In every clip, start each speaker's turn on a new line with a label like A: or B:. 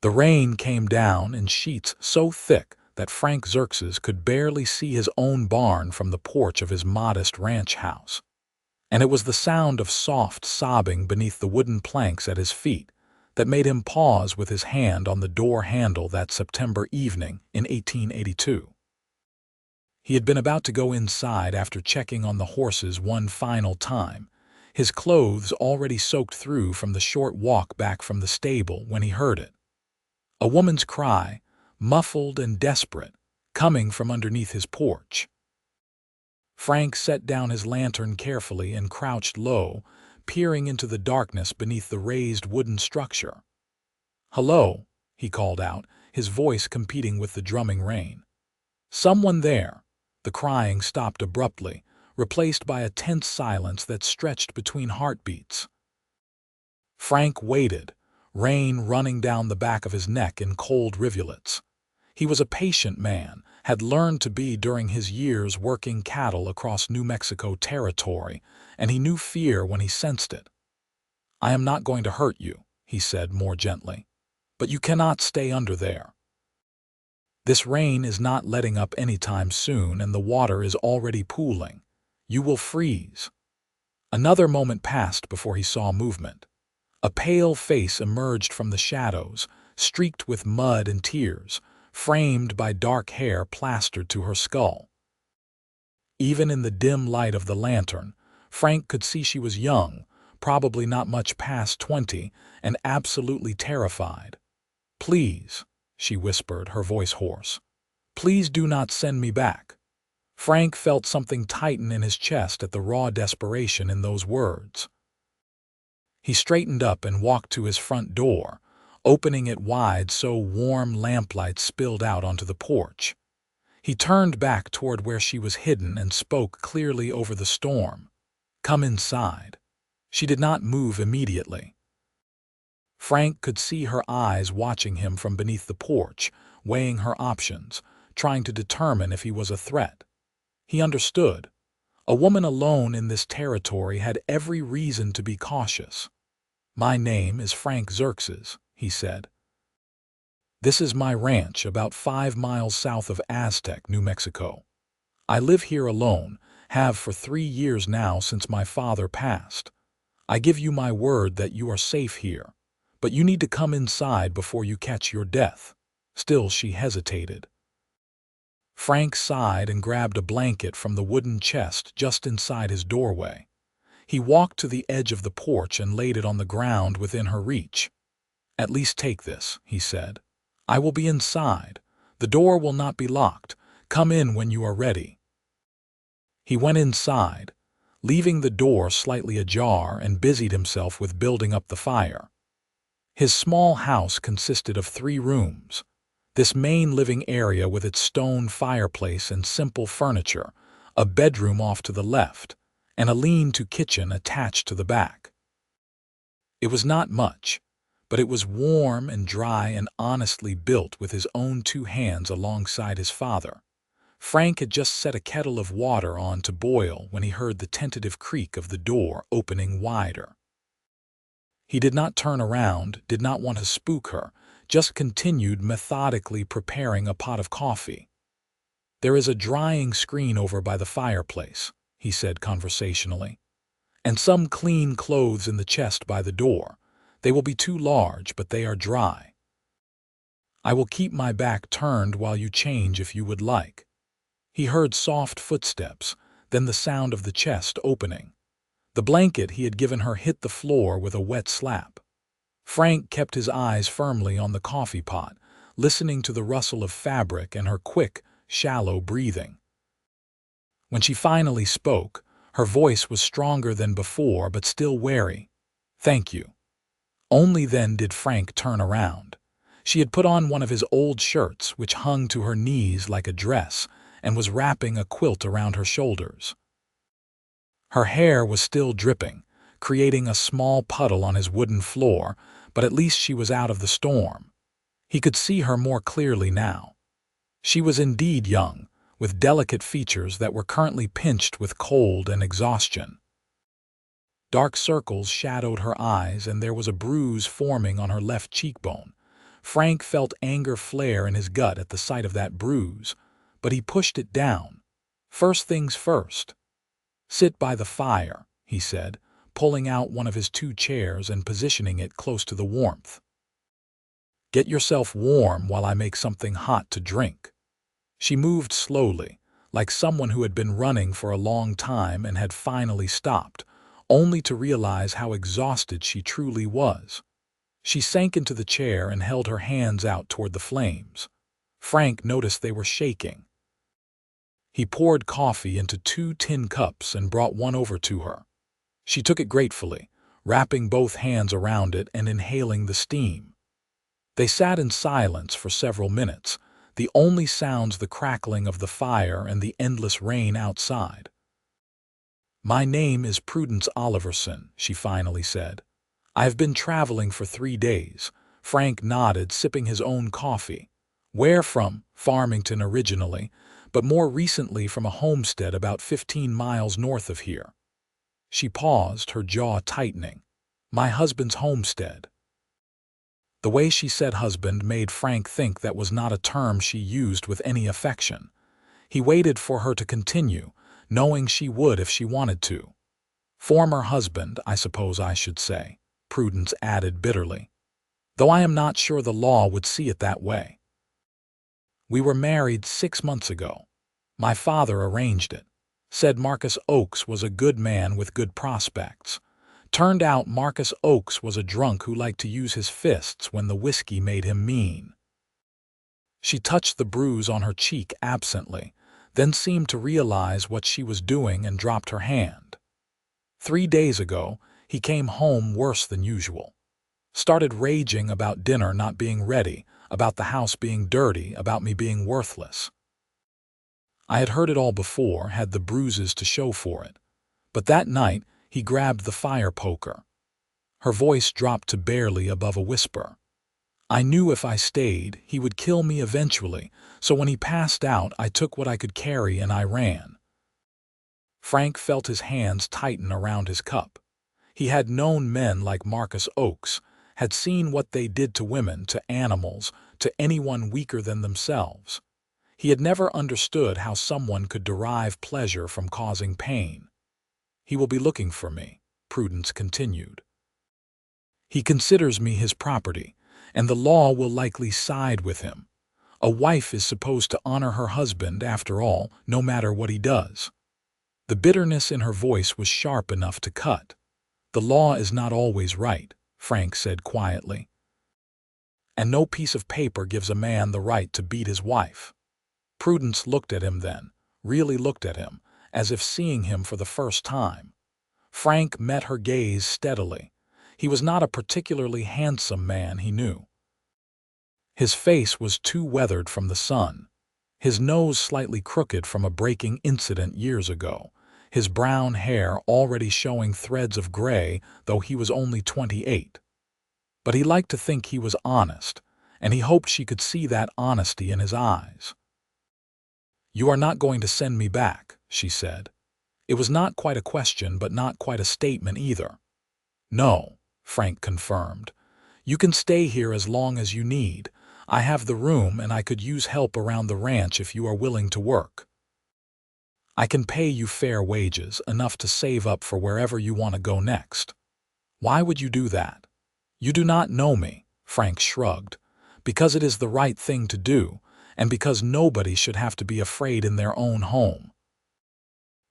A: The rain came down in sheets so thick that Frank Xerxes could barely see his own barn from the porch of his modest ranch house. And it was the sound of soft sobbing beneath the wooden planks at his feet that made him pause with his hand on the door handle that September evening in 1882. He had been about to go inside after checking on the horses one final time, his clothes already soaked through from the short walk back from the stable, when he heard it. A woman's cry, muffled and desperate, coming from underneath his porch. Frank set down his lantern carefully and crouched low, peering into the darkness beneath the raised wooden structure. "Hello," he called out, his voice competing with the drumming rain. "Someone there?" The crying stopped abruptly, replaced by a tense silence that stretched between heartbeats. Frank waited, rain running down the back of his neck in cold rivulets. He was a patient man, had learned to be during his years working cattle across New Mexico territory, and he knew fear when he sensed it. "I am not going to hurt you," he said more gently, "but you cannot stay under there. This rain is not letting up anytime soon, and the water is already pooling. You will freeze." Another moment passed before he saw movement. A pale face emerged from the shadows, streaked with mud and tears, framed by dark hair plastered to her skull. Even in the dim light of the lantern, Frank could see she was young, probably not much past 20, and absolutely terrified. "Please," she whispered, her voice hoarse. "Please do not send me back." Frank felt something tighten in his chest at the raw desperation in those words. He straightened up and walked to his front door, opening it wide so warm lamplight spilled out onto the porch. He turned back toward where she was hidden and spoke clearly over the storm. "Come inside." She did not move immediately. Frank could see her eyes watching him from beneath the porch, weighing her options, trying to determine if he was a threat. He understood. A woman alone in this territory had every reason to be cautious. "My name is Frank Xerxes," he said. "This is my ranch about 5 miles south of Aztec, New Mexico. I live here alone, have for 3 years now since my father passed. I give you my word that you are safe here, but you need to come inside before you catch your death." Still she hesitated. Frank sighed and grabbed a blanket from the wooden chest just inside his doorway. He walked to the edge of the porch and laid it on the ground within her reach. "At least take this," he said. "I will be inside. The door will not be locked. Come in when you are ready." He went inside, leaving the door slightly ajar, and busied himself with building up the fire. His small house consisted of 3 rooms. This main living area with its stone fireplace and simple furniture, a bedroom off to the left, and a lean-to kitchen attached to the back. It was not much, but it was warm and dry and honestly built with his own 2 hands alongside his father. Frank had just set a kettle of water on to boil when he heard the tentative creak of the door opening wider. He did not turn around, did not want to spook her, just continued methodically preparing a pot of coffee. "There is a drying screen over by the fireplace," he said conversationally, "and some clean clothes in the chest by the door. They will be too large, but they are dry. I will keep my back turned while you change if you would like." He heard soft footsteps, then the sound of the chest opening. The blanket he had given her hit the floor with a wet slap. Frank kept his eyes firmly on the coffee pot, listening to the rustle of fabric and her quick, shallow breathing. When she finally spoke, her voice was stronger than before but still wary. "Thank you." Only then did Frank turn around. She had put on one of his old shirts, which hung to her knees like a dress, and was wrapping a quilt around her shoulders. Her hair was still dripping, creating a small puddle on his wooden floor, but at least she was out of the storm. He could see her more clearly now. She was indeed young, with delicate features that were currently pinched with cold and exhaustion. Dark circles shadowed her eyes, and there was a bruise forming on her left cheekbone. Frank felt anger flare in his gut at the sight of that bruise, but he pushed it down. First things first. "Sit by the fire," he said, pulling out one of his 2 chairs and positioning it close to the warmth. "Get yourself warm while I make something hot to drink." She moved slowly, like someone who had been running for a long time and had finally stopped, only to realize how exhausted she truly was. She sank into the chair and held her hands out toward the flames. Frank noticed they were shaking. He poured coffee into 2 tin cups and brought one over to her. She took it gratefully, wrapping both hands around it and inhaling the steam. They sat in silence for several minutes, the only sounds the crackling of the fire and the endless rain outside. "My name is Prudence Oliverson," she finally said. "I have been traveling for 3 days." Frank nodded, sipping his own coffee. "Where from?" "Farmington originally, but more recently from a homestead about 15 miles north of here." She paused, her jaw tightening. "My husband's homestead." The way she said husband made Frank think that was not a term she used with any affection. He waited for her to continue, knowing she would if she wanted to. "Former husband, I suppose I should say," Prudence added bitterly, "though I am not sure the law would see it that way. We were married 6 months ago. My father arranged it. Said Marcus Oakes was a good man with good prospects. Turned out Marcus Oakes was a drunk who liked to use his fists when the whiskey made him mean." She touched the bruise on her cheek absently, then seemed to realize what she was doing and dropped her hand. "3 days ago, he came home worse than usual. Started raging about dinner not being ready, about the house being dirty, about me being worthless. I had heard it all before, had the bruises to show for it. But that night, he grabbed the fire poker." Her voice dropped to barely above a whisper. "I knew if I stayed, he would kill me eventually, so when he passed out, I took what I could carry and I ran." Frank felt his hands tighten around his cup. He had known men like Marcus Oakes, had seen what they did to women, to animals, to anyone weaker than themselves. He had never understood how someone could derive pleasure from causing pain. "He will be looking for me," Prudence continued. "He considers me his property, and the law will likely side with him. A wife is supposed to honor her husband, after all, no matter what he does." The bitterness in her voice was sharp enough to cut. "The law is not always right," Frank said quietly. "And no piece of paper gives a man the right to beat his wife." Prudence looked at him then, really looked at him, as if seeing him for the first time. Frank met her gaze steadily. He was not a particularly handsome man, he knew. His face was too weathered from the sun, his nose slightly crooked from a breaking incident years ago, his brown hair already showing threads of gray, though he was only 28. But he liked to think he was honest, and he hoped she could see that honesty in his eyes. "You are not going to send me back," she said. It was not quite a question, but not quite a statement either. "No," Frank confirmed. "You can stay here as long as you need. I have the room, and I could use help around the ranch if you are willing to work. I can pay you fair wages, enough to save up for wherever you want to go next." "Why would you do that?" "You do not know me," Frank shrugged. "Because it is the right thing to do, and because nobody should have to be afraid in their own home."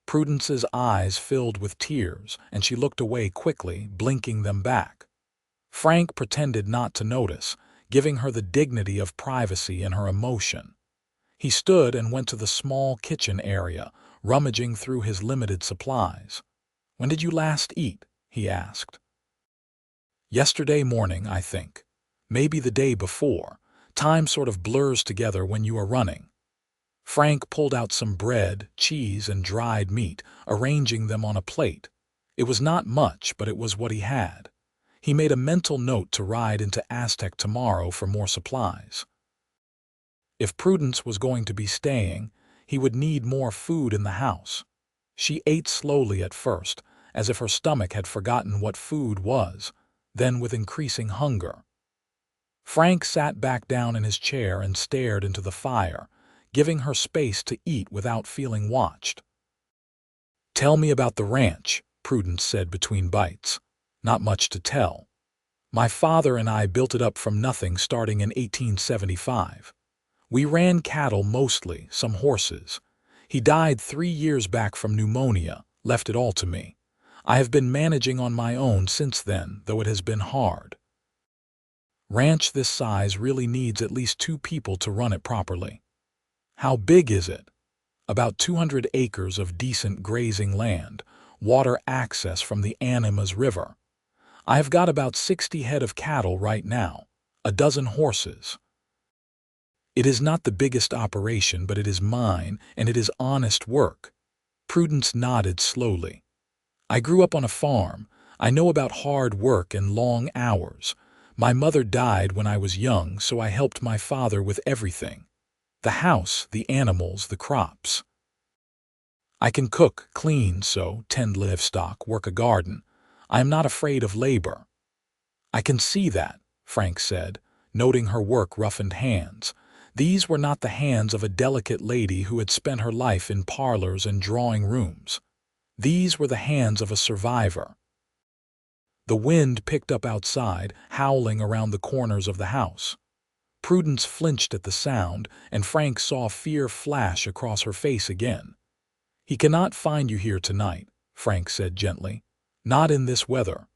A: Prudence's eyes filled with tears, and she looked away quickly, blinking them back. Frank pretended not to notice, giving her the dignity of privacy in her emotion. He stood and went to the small kitchen area, rummaging through his limited supplies. "When did you last eat?" he asked. "Yesterday morning, I think. Maybe the day before. Time sort of blurs together when you are running." Frank pulled out some bread, cheese, and dried meat, arranging them on a plate. It was not much, but it was what he had. He made a mental note to ride into Aztec tomorrow for more supplies. If Prudence was going to be staying, he would need more food in the house. She ate slowly at first, as if her stomach had forgotten what food was, then with increasing hunger. Frank sat back down in his chair and stared into the fire, giving her space to eat without feeling watched. "Tell me about the ranch," Prudence said between bites. "Not much to tell. My father and I built it up from nothing starting in 1875. We ran cattle mostly, some horses. He died 3 years back from pneumonia, left it all to me. I have been managing on my own since then, though it has been hard. Ranch this size really needs at least 2 people to run it properly." "How big is it?" "About 200 acres of decent grazing land, water access from the Animas River. I have got about 60 head of cattle right now, a dozen horses. It is not the biggest operation, but it is mine, and it is honest work." Prudence nodded slowly. "I grew up on a farm. I know about hard work and long hours. My mother died when I was young, so I helped my father with everything. The house, the animals, the crops. I can cook, clean, sew, tend livestock, work a garden. I am not afraid of labor." "I can see that," Frank said, noting her work-roughened hands. These were not the hands of a delicate lady who had spent her life in parlors and drawing rooms. These were the hands of a survivor. The wind picked up outside, howling around the corners of the house. Prudence flinched at the sound, and Frank saw fear flash across her face again. "He cannot find you here tonight," Frank said gently. "Not in this weather.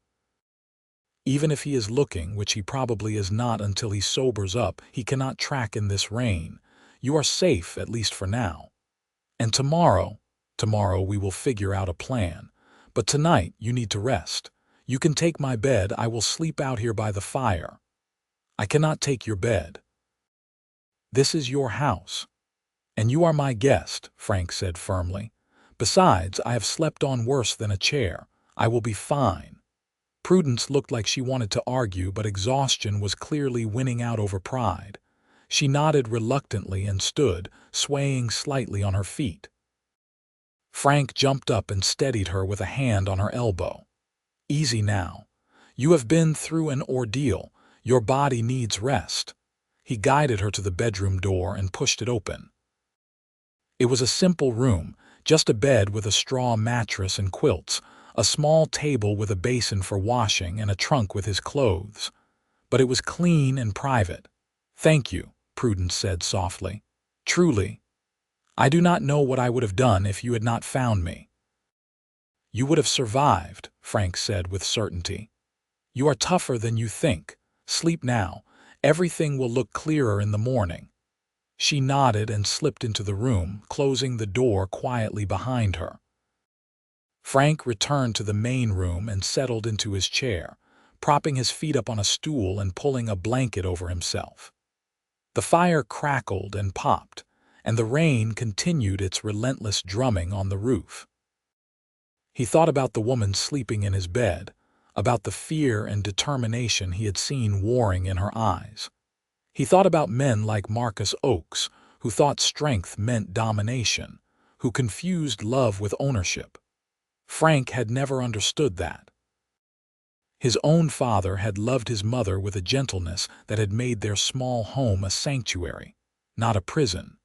A: Even if he is looking, which he probably is not until he sobers up, he cannot track in this rain. You are safe, at least for now. And tomorrow we will figure out a plan. But tonight you need to rest. You can take my bed. I will sleep out here by the fire." "I cannot take your bed. This is your house. And you are my guest," Frank said firmly. "Besides, I have slept on worse than a chair. I will be fine." Prudence looked like she wanted to argue, but exhaustion was clearly winning out over pride. She nodded reluctantly and stood, swaying slightly on her feet. Frank jumped up and steadied her with a hand on her elbow. "Easy now. You have been through an ordeal. Your body needs rest." He guided her to the bedroom door and pushed it open. It was a simple room, just a bed with a straw mattress and quilts, a small table with a basin for washing, and a trunk with his clothes. But it was clean and private. "Thank you," Prudence said softly. "Truly. I do not know what I would have done if you had not found me." "You would have survived," Frank said with certainty. "You are tougher than you think. Sleep now. Everything will look clearer in the morning." She nodded and slipped into the room, closing the door quietly behind her. Frank returned to the main room and settled into his chair, propping his feet up on a stool and pulling a blanket over himself. The fire crackled and popped, and the rain continued its relentless drumming on the roof. He thought about the woman sleeping in his bed, about the fear and determination he had seen warring in her eyes. He thought about men like Marcus Oakes, who thought strength meant domination, who confused love with ownership. Frank had never understood that. His own father had loved his mother with a gentleness that had made their small home a sanctuary, not a prison.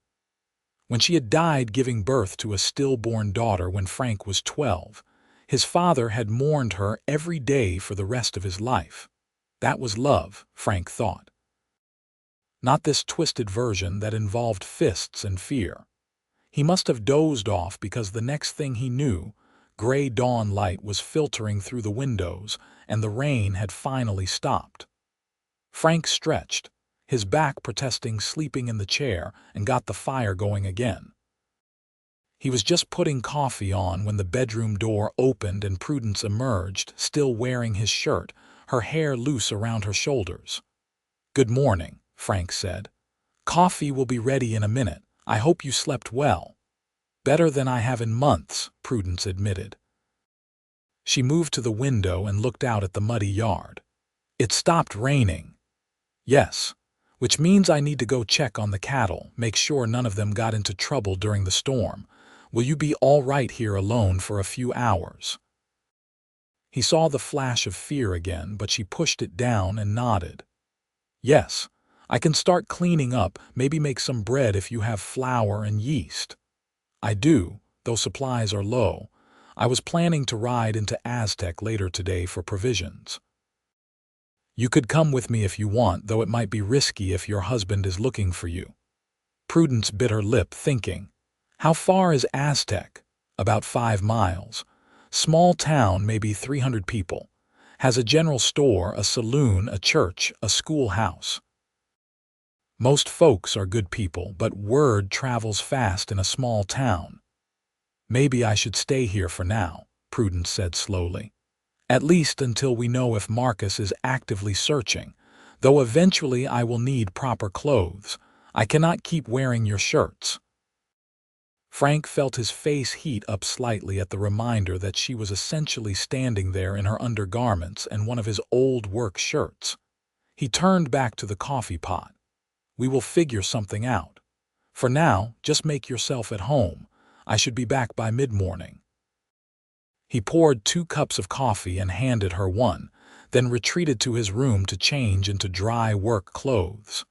A: When she had died giving birth to a stillborn daughter when Frank was 12, his father had mourned her every day for the rest of his life. That was love, Frank thought. Not this twisted version that involved fists and fear. He must have dozed off because the next thing he knew, gray dawn light was filtering through the windows and the rain had finally stopped. Frank stretched, his back protesting sleeping in the chair, and got the fire going again. He was just putting coffee on when the bedroom door opened and Prudence emerged, still wearing his shirt, her hair loose around her shoulders. "Good morning," Frank said. "Coffee will be ready in a minute. I hope you slept well." "Better than I have in months," Prudence admitted. She moved to the window and looked out at the muddy yard. "It stopped raining." "Yes, which means I need to go check on the cattle, make sure none of them got into trouble during the storm. Will you be all right here alone for a few hours?" He saw the flash of fear again, but she pushed it down and nodded. Yes, I can start cleaning up, maybe make some bread if you have flour and yeast. I do, though supplies are low. I was planning to ride into Aztec later today for provisions. You could come with me if you want, though it might be risky if your husband is looking for you. Prudence bit her lip, thinking, how far is Aztec? About 5 miles. Small town, maybe 300 people. Has a general store, a saloon, a church, a schoolhouse. Most folks are good people, but word travels fast in a small town. Maybe I should stay here for now, Prudence said slowly. At least until we know if Marcus is actively searching, though eventually I will need proper clothes. I cannot keep wearing your shirts. Frank felt his face heat up slightly at the reminder that she was essentially standing there in her undergarments and one of his old work shirts. He turned back to the coffee pot. We will figure something out. For now, just make yourself at home. I should be back by mid-morning. He poured 2 cups of coffee and handed her one, then retreated to his room to change into dry work clothes.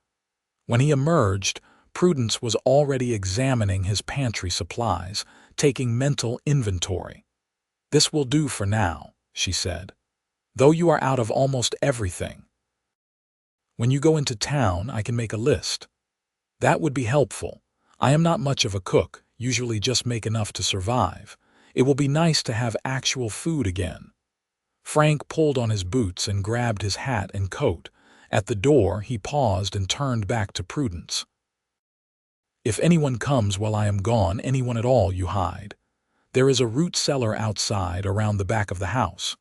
A: When he emerged, Prudence was already examining his pantry supplies, taking mental inventory. This will do for now, she said, though you are out of almost everything. When you go into town, I can make a list. That would be helpful. I am not much of a cook, usually just make enough to survive. It will be nice to have actual food again. Frank pulled on his boots and grabbed his hat and coat. At the door, he paused and turned back to Prudence. If anyone comes while I am gone, anyone at all, you hide. There is a root cellar outside around the back of the house.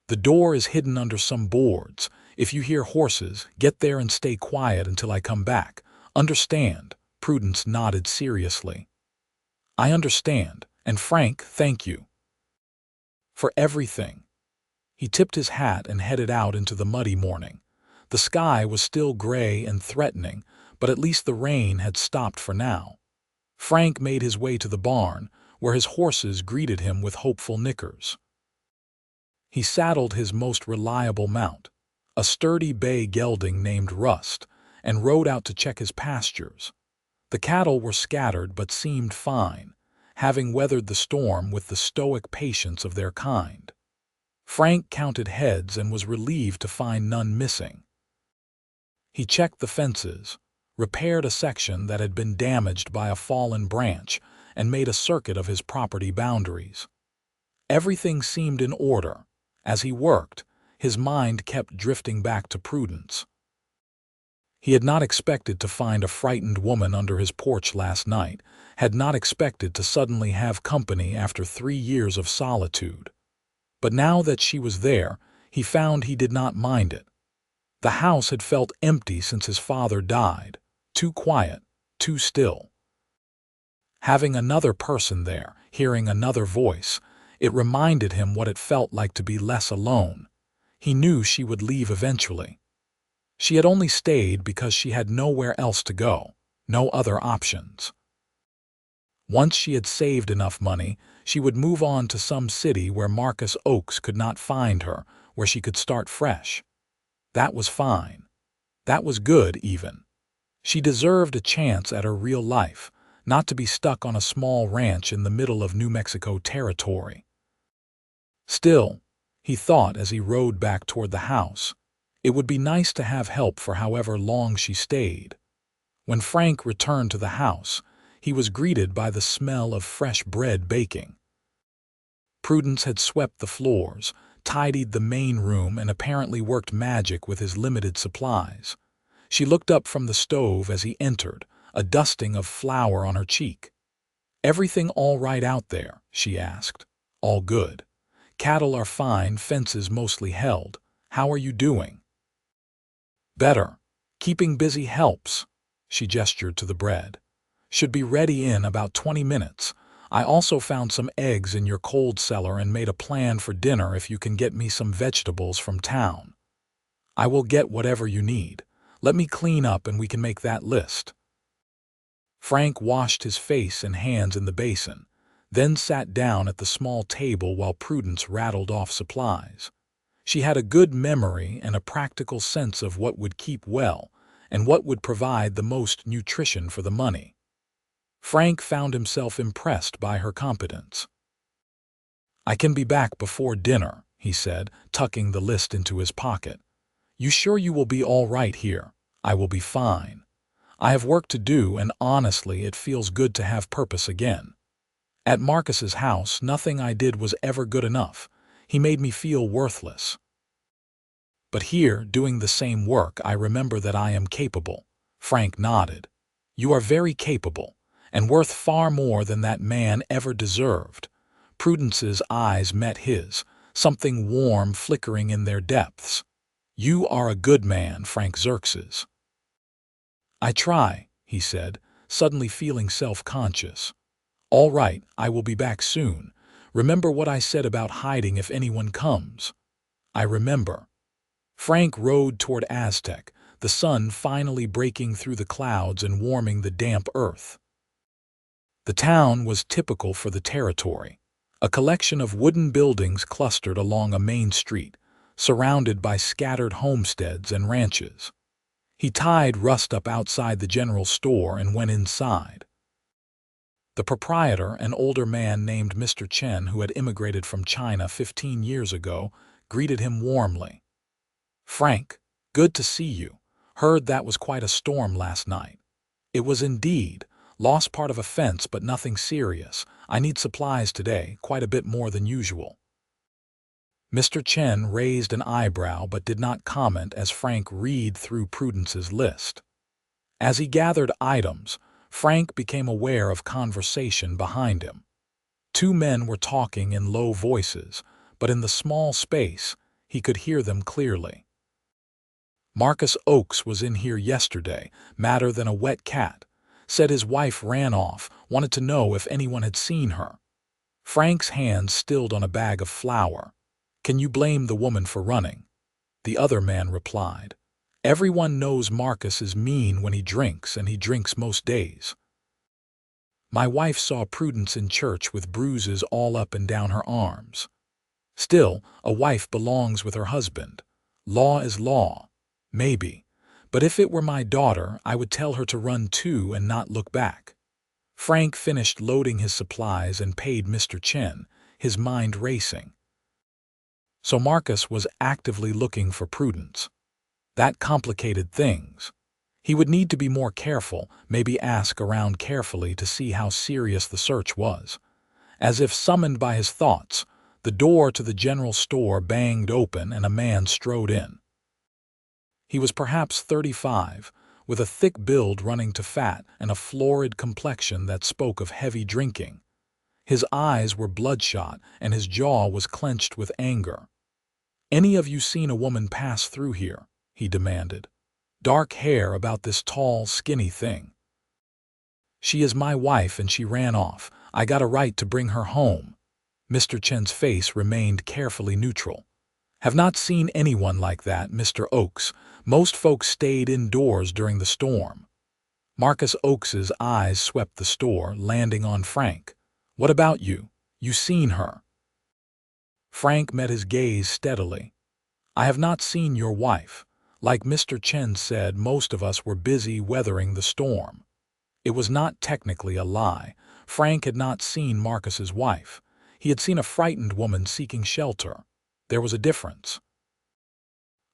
A: The door is hidden under some boards. If you hear horses, get there and stay quiet until I come back. Understand? Prudence nodded seriously. I understand, and Frank, thank you for everything. He tipped his hat and headed out into the muddy morning. The sky was still gray and threatening, but at least the rain had stopped for now. Frank made his way to the barn, where his horses greeted him with hopeful nickers. He saddled his most reliable mount, a sturdy bay gelding named Rust, and rode out to check his pastures. The cattle were scattered but seemed fine, having weathered the storm with the stoic patience of their kind. Frank counted heads and was relieved to find none missing. He checked the fences, repaired a section that had been damaged by a fallen branch, and made a circuit of his property boundaries. Everything seemed in order. As he worked, his mind kept drifting back to Prudence. He had not expected to find a frightened woman under his porch last night, had not expected to suddenly have company after 3 years of solitude. But now that she was there, he found he did not mind it. The house had felt empty since his father died, too quiet, too still. Having another person there, hearing another voice, it reminded him what it felt like to be less alone. He knew she would leave eventually. She had only stayed because she had nowhere else to go, no other options. Once she had saved enough money, she would move on to some city where Marcus Oakes could not find her, where she could start fresh. That was fine. That was good, even. She deserved a chance at her real life, not to be stuck on a small ranch in the middle of New Mexico territory. Still, he thought as he rode back toward the house, it would be nice to have help for however long she stayed. When Frank returned to the house, he was greeted by the smell of fresh bread baking. Prudence had swept the floors, tidied the main room, and apparently worked magic with his limited supplies. She looked up from the stove as he entered, a dusting of flour on her cheek. "Everything all right out there?" she asked. "All good. Cattle are fine, fences mostly held. How are you doing?" "Better. Keeping busy helps." She gestured to the bread. "Should be ready in about 20 minutes. I also found some eggs in your cold cellar and made a plan for dinner if you can get me some vegetables from town." "I will get whatever you need. Let me clean up and we can make that list." Frank washed his face and hands in the basin, then sat down at the small table while Prudence rattled off supplies. She had a good memory and a practical sense of what would keep well and what would provide the most nutrition for the money. Frank found himself impressed by her competence. "I can be back before dinner," he said, tucking the list into his pocket. "You sure you will be all right here?" "I will be fine. I have work to do, and honestly, it feels good to have purpose again. At Marcus's house, nothing I did was ever good enough. He made me feel worthless. But here, doing the same work, I remember that I am capable." Frank nodded. "You are very capable, and worth far more than that man ever deserved." Prudence's eyes met his, something warm flickering in their depths. "You are a good man, Frank Xerxes." "I try," he said, suddenly feeling self-conscious. "All right, I will be back soon. Remember what I said about hiding if anyone comes?" "I remember." Frank rode toward Aztec, the sun finally breaking through the clouds and warming the damp earth. The town was typical for the territory, a collection of wooden buildings clustered along a main street, surrounded by scattered homesteads and ranches. He tied Rust up outside the general store and went inside. The proprietor, an older man named Mr. Chen who had immigrated from China 15 years ago, greeted him warmly. "Frank, good to see you. Heard that was quite a storm last night." "It was indeed. Lost part of a fence, but nothing serious. I need supplies today, quite a bit more than usual." Mr. Chen raised an eyebrow but did not comment as Frank read through Prudence's list. As he gathered items, Frank became aware of conversation behind him. Two men were talking in low voices, but in the small space, he could hear them clearly. "Marcus Oakes was in here yesterday, madder than a wet cat. Said his wife ran off, wanted to know if anyone had seen her." Frank's hand stilled on a bag of flour. "Can you blame the woman for running?" The other man replied. "Everyone knows Marcus is mean when he drinks, and he drinks most days. My wife saw Prudence in church with bruises all up and down her arms. Still, a wife belongs with her husband. Law is law. Maybe. But if it were my daughter, I would tell her to run too and not look back." Frank finished loading his supplies and paid Mr. Chen, his mind racing. So Marcus was actively looking for Prudence. That complicated things. He would need to be more careful, maybe ask around carefully to see how serious the search was. As if summoned by his thoughts, the door to the general store banged open and a man strode in. He was perhaps 35, with a thick build running to fat and a florid complexion that spoke of heavy drinking. His eyes were bloodshot and his jaw was clenched with anger. "Any of you seen a woman pass through here?" he demanded. "Dark hair about this tall, skinny thing." "She is my wife and she ran off. I got a right to bring her home." Mr. Chen's face remained carefully neutral. "Have not seen anyone like that, Mr. Oakes. Most folks stayed indoors during the storm." Marcus Oakes's eyes swept the store, landing on Frank. "What about you? You seen her?" Frank met his gaze steadily. "I have not seen your wife. Like Mr. Chen said, most of us were busy weathering the storm." It was not technically a lie. Frank had not seen Marcus's wife. He had seen a frightened woman seeking shelter. There was a difference.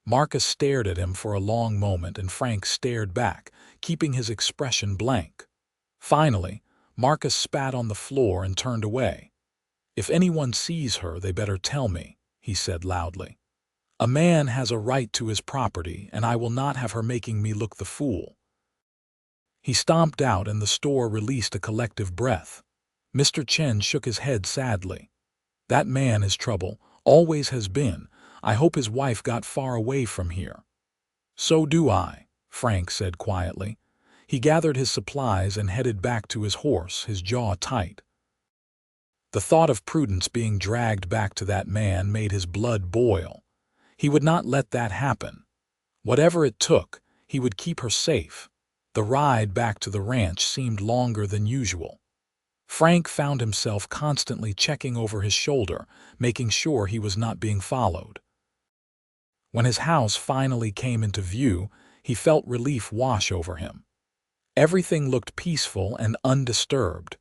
A: Marcus stared at him for a long moment and Frank stared back, keeping his expression blank. Finally, Marcus spat on the floor and turned away. "If anyone sees her, they better tell me," he said loudly. "A man has a right to his property, and I will not have her making me look the fool." He stomped out and the store released a collective breath. Mr. Chen shook his head sadly. "That man is trouble, always has been. I hope his wife got far away from here." "So do I," Frank said quietly. He gathered his supplies and headed back to his horse, his jaw tight. The thought of Prudence being dragged back to that man made his blood boil. He would not let that happen. Whatever it took, he would keep her safe. The ride back to the ranch seemed longer than usual. Frank found himself constantly checking over his shoulder, making sure he was not being followed. When his house finally came into view, he felt relief wash over him. Everything looked peaceful and undisturbed.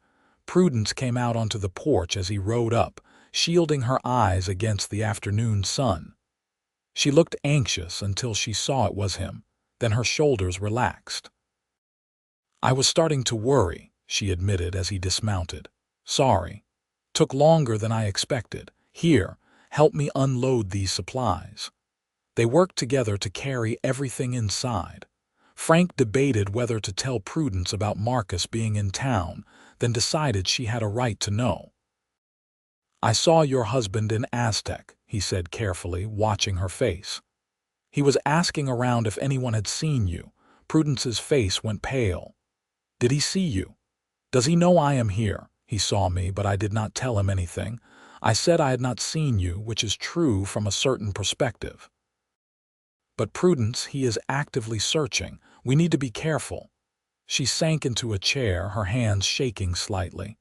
A: Prudence came out onto the porch as he rode up, shielding her eyes against the afternoon sun. She looked anxious until she saw it was him, then her shoulders relaxed. "I was starting to worry," she admitted as he dismounted. "Sorry. Took longer than I expected. Here, help me unload these supplies." They worked together to carry everything inside. Frank debated whether to tell Prudence about Marcus being in town, then decided she had a right to know. "I saw your husband in Aztec," he said carefully, watching her face. "He was asking around if anyone had seen you." Prudence's face went pale. "Did he see you?" "Does he know I am here?" "He saw me, but I did not tell him anything. I said I had not seen you, which is true from a certain perspective." "But Prudence, he is actively searching. We need to be careful." She sank into a chair, her hands shaking slightly.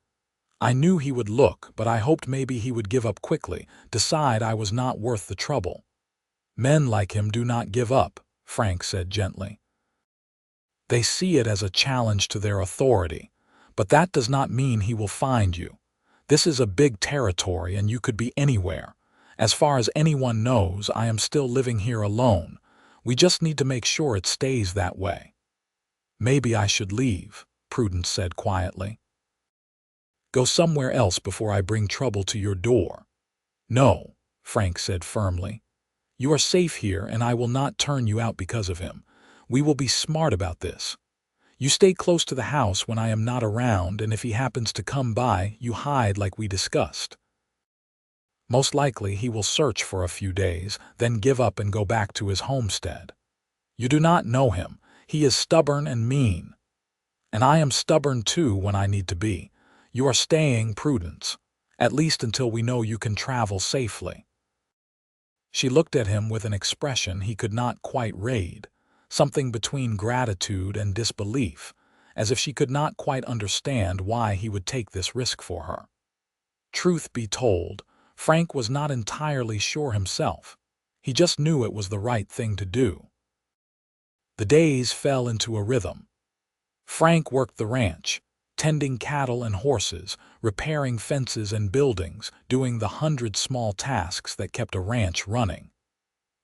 A: "I knew he would look, but I hoped maybe he would give up quickly, decide I was not worth the trouble." "Men like him do not give up," Frank said gently. "They see it as a challenge to their authority, but that does not mean he will find you. This is a big territory and you could be anywhere. As far as anyone knows, I am still living here alone. We just need to make sure it stays that way." "Maybe I should leave," Prudence said quietly. "Go somewhere else before I bring trouble to your door." "No," Frank said firmly. "You are safe here and I will not turn you out because of him. We will be smart about this. You stay close to the house when I am not around, and if he happens to come by, you hide like we discussed. Most likely he will search for a few days, then give up and go back to his homestead. You do not know him. He is stubborn and mean. And I am stubborn too when I need to be. You are staying, Prudence, at least until we know you can travel safely." She looked at him with an expression he could not quite read, something between gratitude and disbelief, as if she could not quite understand why he would take this risk for her. Truth be told, Frank was not entirely sure himself. He just knew it was the right thing to do. The days fell into a rhythm. Frank worked the ranch, tending cattle and horses, repairing fences and buildings, doing the 100 small tasks that kept a ranch running.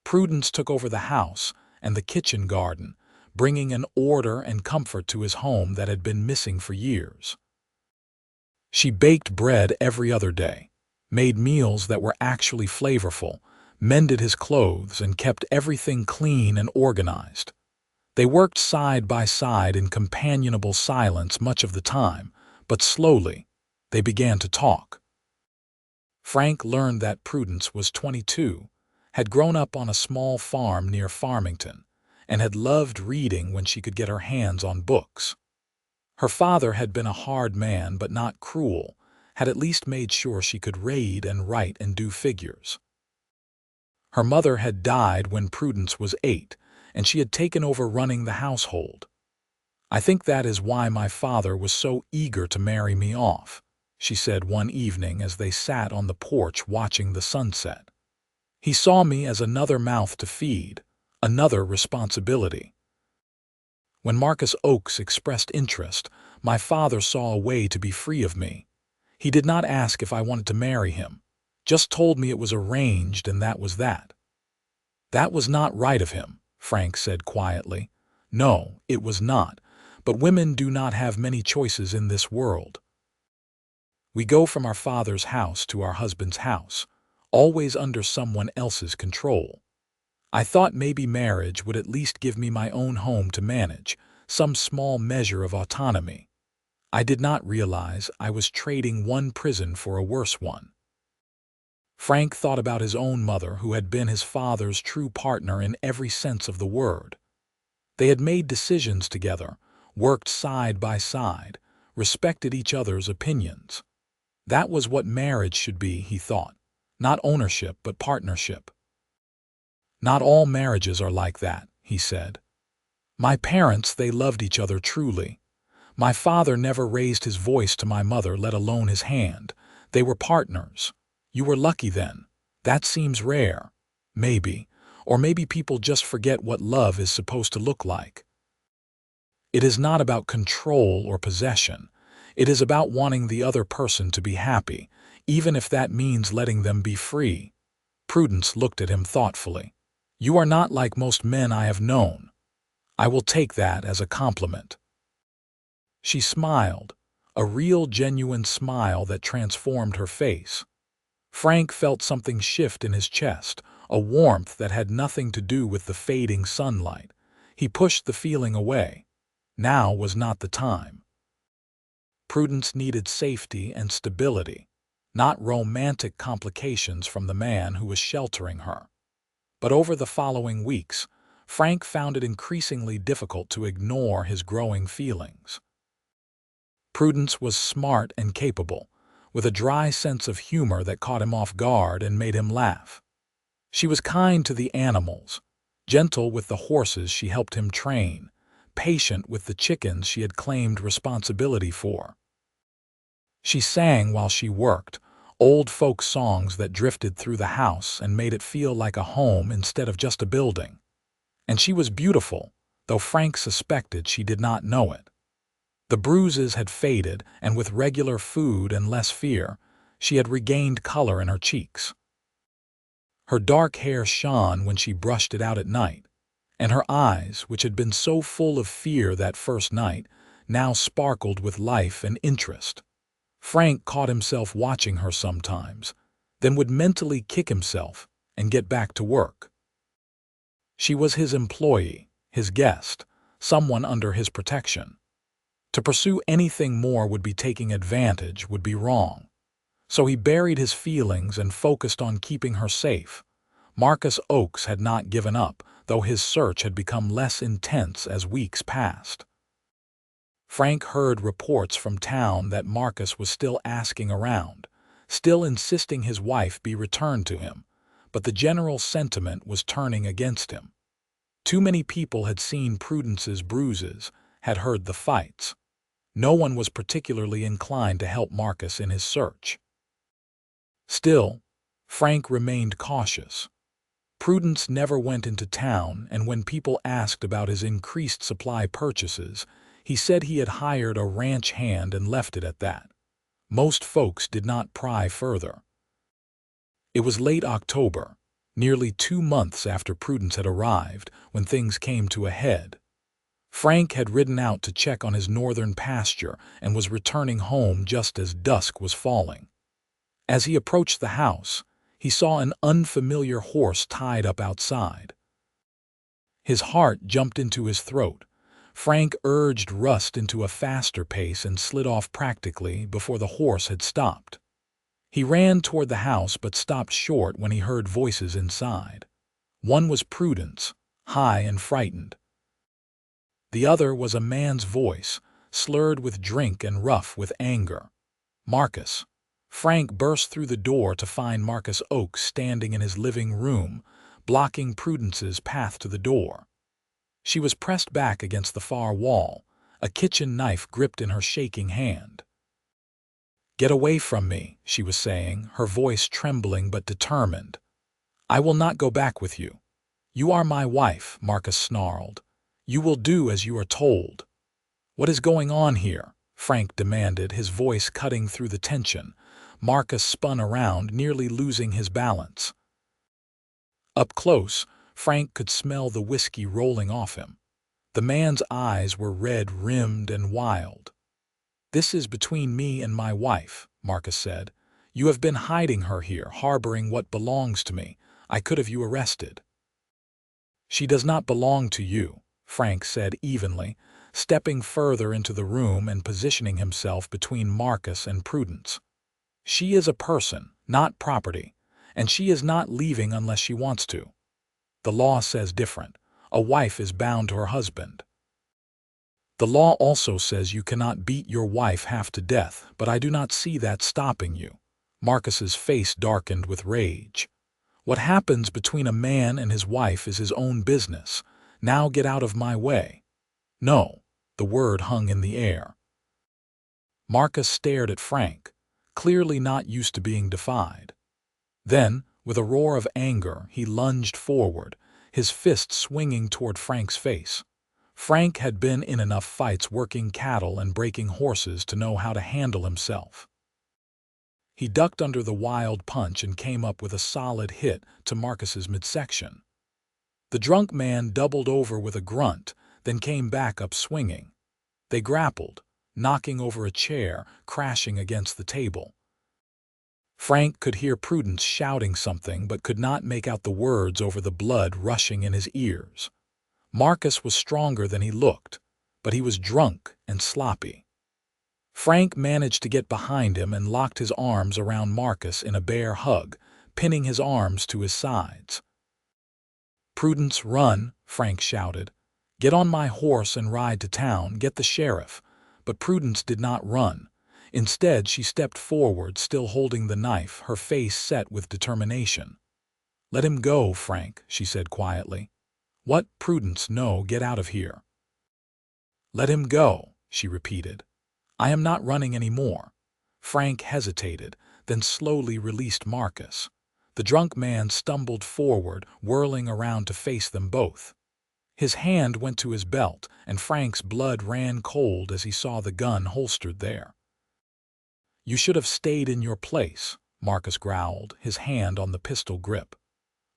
A: Prudence took over the house and the kitchen garden, bringing an order and comfort to his home that had been missing for years. She baked bread every other day, made meals that were actually flavorful, mended his clothes, and kept everything clean and organized. They worked side by side in companionable silence much of the time, but slowly, they began to talk. Frank learned that Prudence was 22, had grown up on a small farm near Farmington, and had loved reading when she could get her hands on books. Her father had been a hard man but not cruel, had at least made sure she could read and write and do figures. Her mother had died when Prudence was 8, and she had taken over running the household. "I think that is why my father was so eager to marry me off," she said one evening as they sat on the porch watching the sunset. "He saw me as another mouth to feed, another responsibility. When Marcus Oakes expressed interest, my father saw a way to be free of me. He did not ask if I wanted to marry him, just told me it was arranged and that was that." "That was not right of him," Frank said quietly. "No, it was not, but women do not have many choices in this world. We go from our father's house to our husband's house, always under someone else's control. I thought maybe marriage would at least give me my own home to manage, some small measure of autonomy. I did not realize I was trading one prison for a worse one." Frank thought about his own mother, who had been his father's true partner in every sense of the word. They had made decisions together, worked side by side, respected each other's opinions. That was what marriage should be, he thought, not ownership but partnership. "Not all marriages are like that," he said. "My parents, they loved each other truly. My father never raised his voice to my mother, let alone his hand. They were partners. You were lucky then. That seems rare. Maybe. Or maybe people just forget what love is supposed to look like. It is not about control or possession. It is about wanting the other person to be happy, even if that means letting them be free. Prudence looked at him thoughtfully. You are not like most men I have known. I will take that as a compliment. She smiled, a real genuine smile that transformed her face. Frank felt something shift in his chest, a warmth that had nothing to do with the fading sunlight. He pushed the feeling away. Now was not the time. Prudence needed safety and stability, not romantic complications from the man who was sheltering her. But over the following weeks, Frank found it increasingly difficult to ignore his growing feelings. Prudence was smart and capable, with a dry sense of humor that caught him off guard and made him laugh. She was kind to the animals, gentle with the horses she helped him train, patient with the chickens she had claimed responsibility for. She sang while she worked, old folk songs that drifted through the house and made it feel like a home instead of just a building. And she was beautiful, though Frank suspected she did not know it. The bruises had faded, and with regular food and less fear, she had regained color in her cheeks. Her dark hair shone when she brushed it out at night, and her eyes, which had been so full of fear that first night, now sparkled with life and interest. Frank caught himself watching her sometimes, then would mentally kick himself and get back to work. She was his employee, his guest, someone under his protection. To pursue anything more would be taking advantage, would be wrong. So he buried his feelings and focused on keeping her safe. Marcus Oakes had not given up, though his search had become less intense as weeks passed. Frank heard reports from town that Marcus was still asking around, still insisting his wife be returned to him, but the general sentiment was turning against him. Too many people had seen Prudence's bruises, had heard the fights. No one was particularly inclined to help Marcus in his search. Still, Frank remained cautious. Prudence never went into town, and when people asked about his increased supply purchases, he said he had hired a ranch hand and left it at that. Most folks did not pry further. It was late October, nearly 2 months after Prudence had arrived, when things came to a head. Frank had ridden out to check on his northern pasture and was returning home just as dusk was falling. As he approached the house, he saw an unfamiliar horse tied up outside. His heart jumped into his throat. Frank urged Rust into a faster pace and slid off practically before the horse had stopped. He ran toward the house but stopped short when he heard voices inside. One was Prudence, high and frightened. The other was a man's voice, slurred with drink and rough with anger. Marcus. Frank burst through the door to find Marcus Oakes standing in his living room, blocking Prudence's path to the door. She was pressed back against the far wall, a kitchen knife gripped in her shaking hand. "Get away from me," she was saying, her voice trembling but determined. "I will not go back with you." "You are my wife," Marcus snarled. "You will do as you are told." "What is going on here?" Frank demanded, his voice cutting through the tension. Marcus spun around, nearly losing his balance. Up close, Frank could smell the whiskey rolling off him. The man's eyes were red-rimmed and wild. "This is between me and my wife," Marcus said. "You have been hiding her here, harboring what belongs to me. I could have you arrested." "She does not belong to you," Frank said evenly, stepping further into the room and positioning himself between Marcus and Prudence. "She is a person, not property, and she is not leaving unless she wants to. The law says different. A wife is bound to her husband. The law also says you cannot beat your wife half to death, but I do not see that stopping you." Marcus's face darkened with rage. "What happens between a man and his wife is his own business. Now get out of my way." "No," the word hung in the air. Marcus stared at Frank, clearly not used to being defied. Then, with a roar of anger, he lunged forward, his fist swinging toward Frank's face. Frank had been in enough fights working cattle and breaking horses to know how to handle himself. He ducked under the wild punch and came up with a solid hit to Marcus's midsection. The drunk man doubled over with a grunt, then came back up swinging. They grappled, knocking over a chair, crashing against the table. Frank could hear Prudence shouting something but could not make out the words over the blood rushing in his ears. Marcus was stronger than he looked, but he was drunk and sloppy. Frank managed to get behind him and locked his arms around Marcus in a bear hug, pinning his arms to his sides. "Prudence, run," Frank shouted. "Get on my horse and ride to town, get the sheriff." But Prudence did not run. Instead, she stepped forward, still holding the knife, her face set with determination. "Let him go, Frank," she said quietly. "What, Prudence? No, get out of here." "Let him go," she repeated. "I am not running any more." Frank hesitated, then slowly released Marcus. The drunk man stumbled forward, whirling around to face them both. His hand went to his belt, and Frank's blood ran cold as he saw the gun holstered there. "You should have stayed in your place," Marcus growled, his hand on the pistol grip.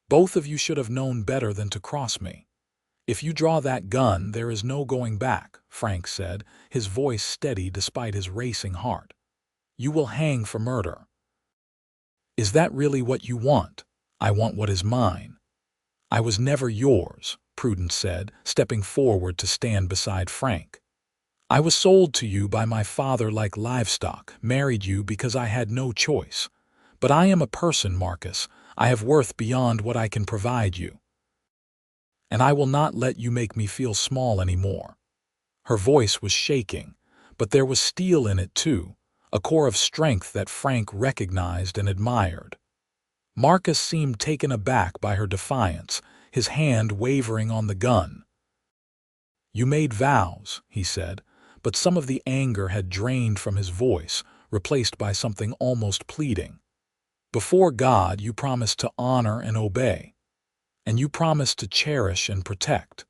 A: "Both of you should have known better than to cross me." "If you draw that gun, there is no going back," Frank said, his voice steady despite his racing heart. "You will hang for murder." "Is that really what you want?" "I want what is mine." "I was never yours," Prudence said, stepping forward to stand beside Frank. "I was sold to you by my father like livestock, married you because I had no choice. But I am a person, Marcus. I have worth beyond what I can provide you. And I will not let you make me feel small anymore." Her voice was shaking, but there was steel in it too, a core of strength that Frank recognized and admired. Marcus seemed taken aback by her defiance, his hand wavering on the gun. "You made vows," he said, but some of the anger had drained from his voice, replaced by something almost pleading. "Before God, you promised to honor and obey. And you promised to cherish and protect.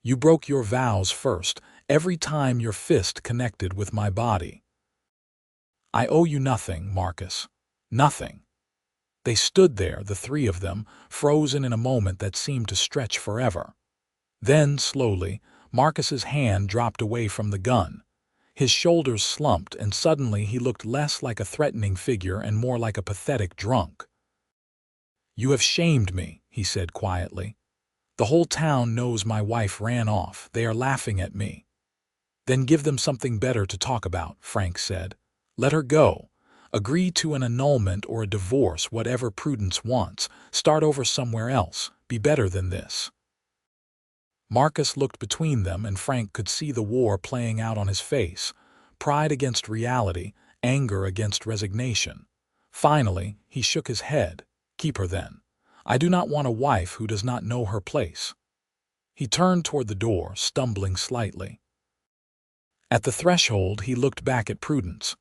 A: You broke your vows first, every time your fist connected with my body. I owe you nothing, Marcus. Nothing." They stood there, the three of them, frozen in a moment that seemed to stretch forever. Then, slowly, Marcus's hand dropped away from the gun. His shoulders slumped, and suddenly he looked less like a threatening figure and more like a pathetic drunk. "You have shamed me," he said quietly. "The whole town knows my wife ran off. They are laughing at me." "Then give them something better to talk about," Frank said. "Let her go. Agree to an annulment or a divorce, whatever Prudence wants. Start over somewhere else. Be better than this." Marcus looked between them, and Frank could see the war playing out on his face. Pride against reality, anger against resignation. Finally, he shook his head. "Keep her then. I do not want a wife who does not know her place." He turned toward the door, stumbling slightly. At the threshold, he looked back at Prudence.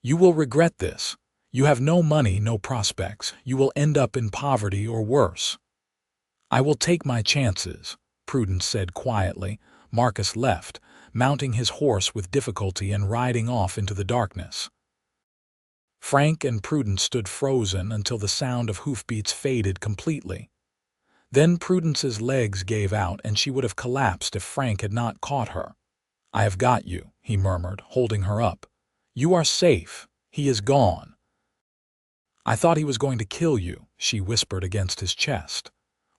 A: "You will regret this. You have no money, no prospects. You will end up in poverty or worse." "I will take my chances," Prudence said quietly. Marcus left, mounting his horse with difficulty and riding off into the darkness. Frank and Prudence stood frozen until the sound of hoofbeats faded completely. Then Prudence's legs gave out and she would have collapsed if Frank had not caught her. "I have got you," he murmured, holding her up. "You are safe. He is gone." "I thought he was going to kill you," she whispered against his chest.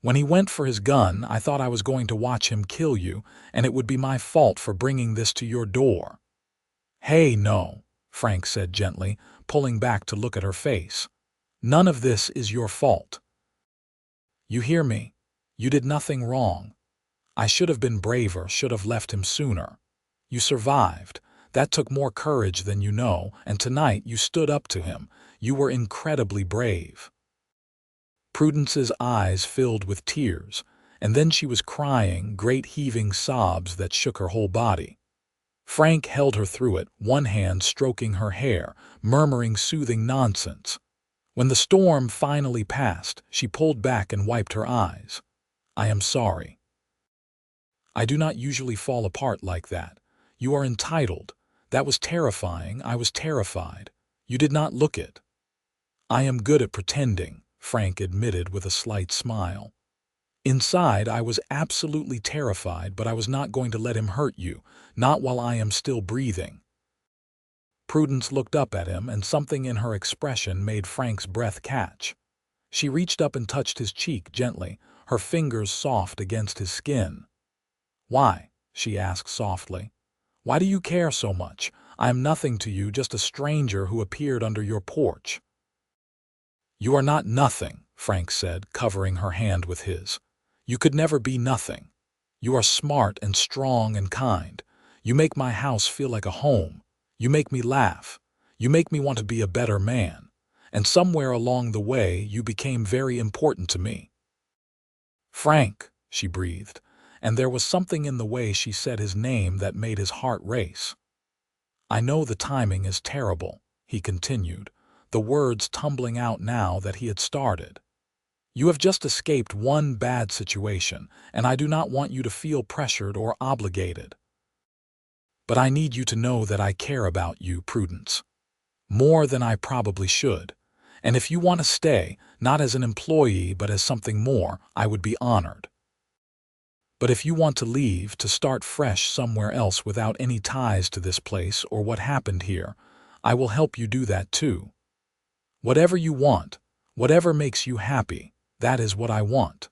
A: "When he went for his gun, I thought I was going to watch him kill you, and it would be my fault for bringing this to your door." "Hey, no," Frank said gently, pulling back to look at her face. "None of this is your fault. You hear me? You did nothing wrong. I should have been braver, should have left him sooner. You survived. That took more courage than you know, and tonight you stood up to him. You were incredibly brave." Prudence's eyes filled with tears, and then she was crying, great heaving sobs that shook her whole body. Frank held her through it, one hand stroking her hair, murmuring soothing nonsense. When the storm finally passed, she pulled back and wiped her eyes. I am sorry. I do not usually fall apart like that. You are entitled. That was terrifying. I was terrified. You did not look it. I am good at pretending, Frank admitted with a slight smile. Inside, I was absolutely terrified, but I was not going to let him hurt you, not while I am still breathing. Prudence looked up at him, and something in her expression made Frank's breath catch. She reached up and touched his cheek gently, her fingers soft against his skin. "Why?" she asked softly. "Why do you care so much? I am nothing to you, just a stranger who appeared under your porch." "You are not nothing," Frank said, covering her hand with his. "You could never be nothing. You are smart and strong and kind. You make my house feel like a home. You make me laugh. You make me want to be a better man. And somewhere along the way, you became very important to me." "Frank," she breathed, and there was something in the way she said his name that made his heart race. "I know the timing is terrible," he continued, the words tumbling out now that he had started. "You have just escaped one bad situation, and I do not want you to feel pressured or obligated. But I need you to know that I care about you, Prudence. More than I probably should. And if you want to stay, not as an employee but as something more, I would be honored. But if you want to leave, to start fresh somewhere else without any ties to this place or what happened here, I will help you do that too. Whatever you want, whatever makes you happy, that is what I want."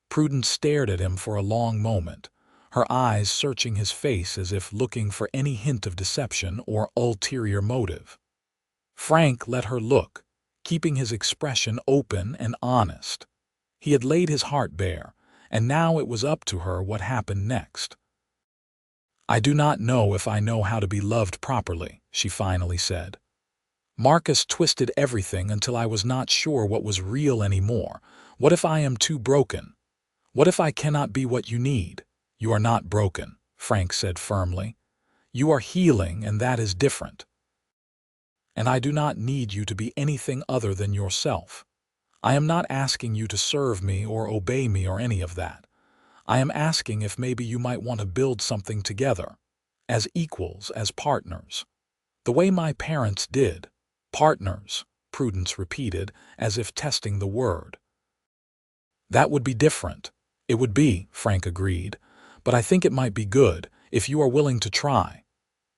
A: Prudence stared at him for a long moment, her eyes searching his face as if looking for any hint of deception or ulterior motive. Frank let her look, keeping his expression open and honest. He had laid his heart bare, and now it was up to her what happened next. "I do not know if I know how to be loved properly," she finally said. "Marcus twisted everything until I was not sure what was real anymore. What if I am too broken? What if I cannot be what you need?" "You are not broken," Frank said firmly. "You are healing, and that is different. And I do not need you to be anything other than yourself. I am not asking you to serve me or obey me or any of that. I am asking if maybe you might want to build something together, as equals, as partners. The way my parents did." "Partners," Prudence repeated, as if testing the word. "That would be different." "It would be," Frank agreed, "but I think it might be good, if you are willing to try."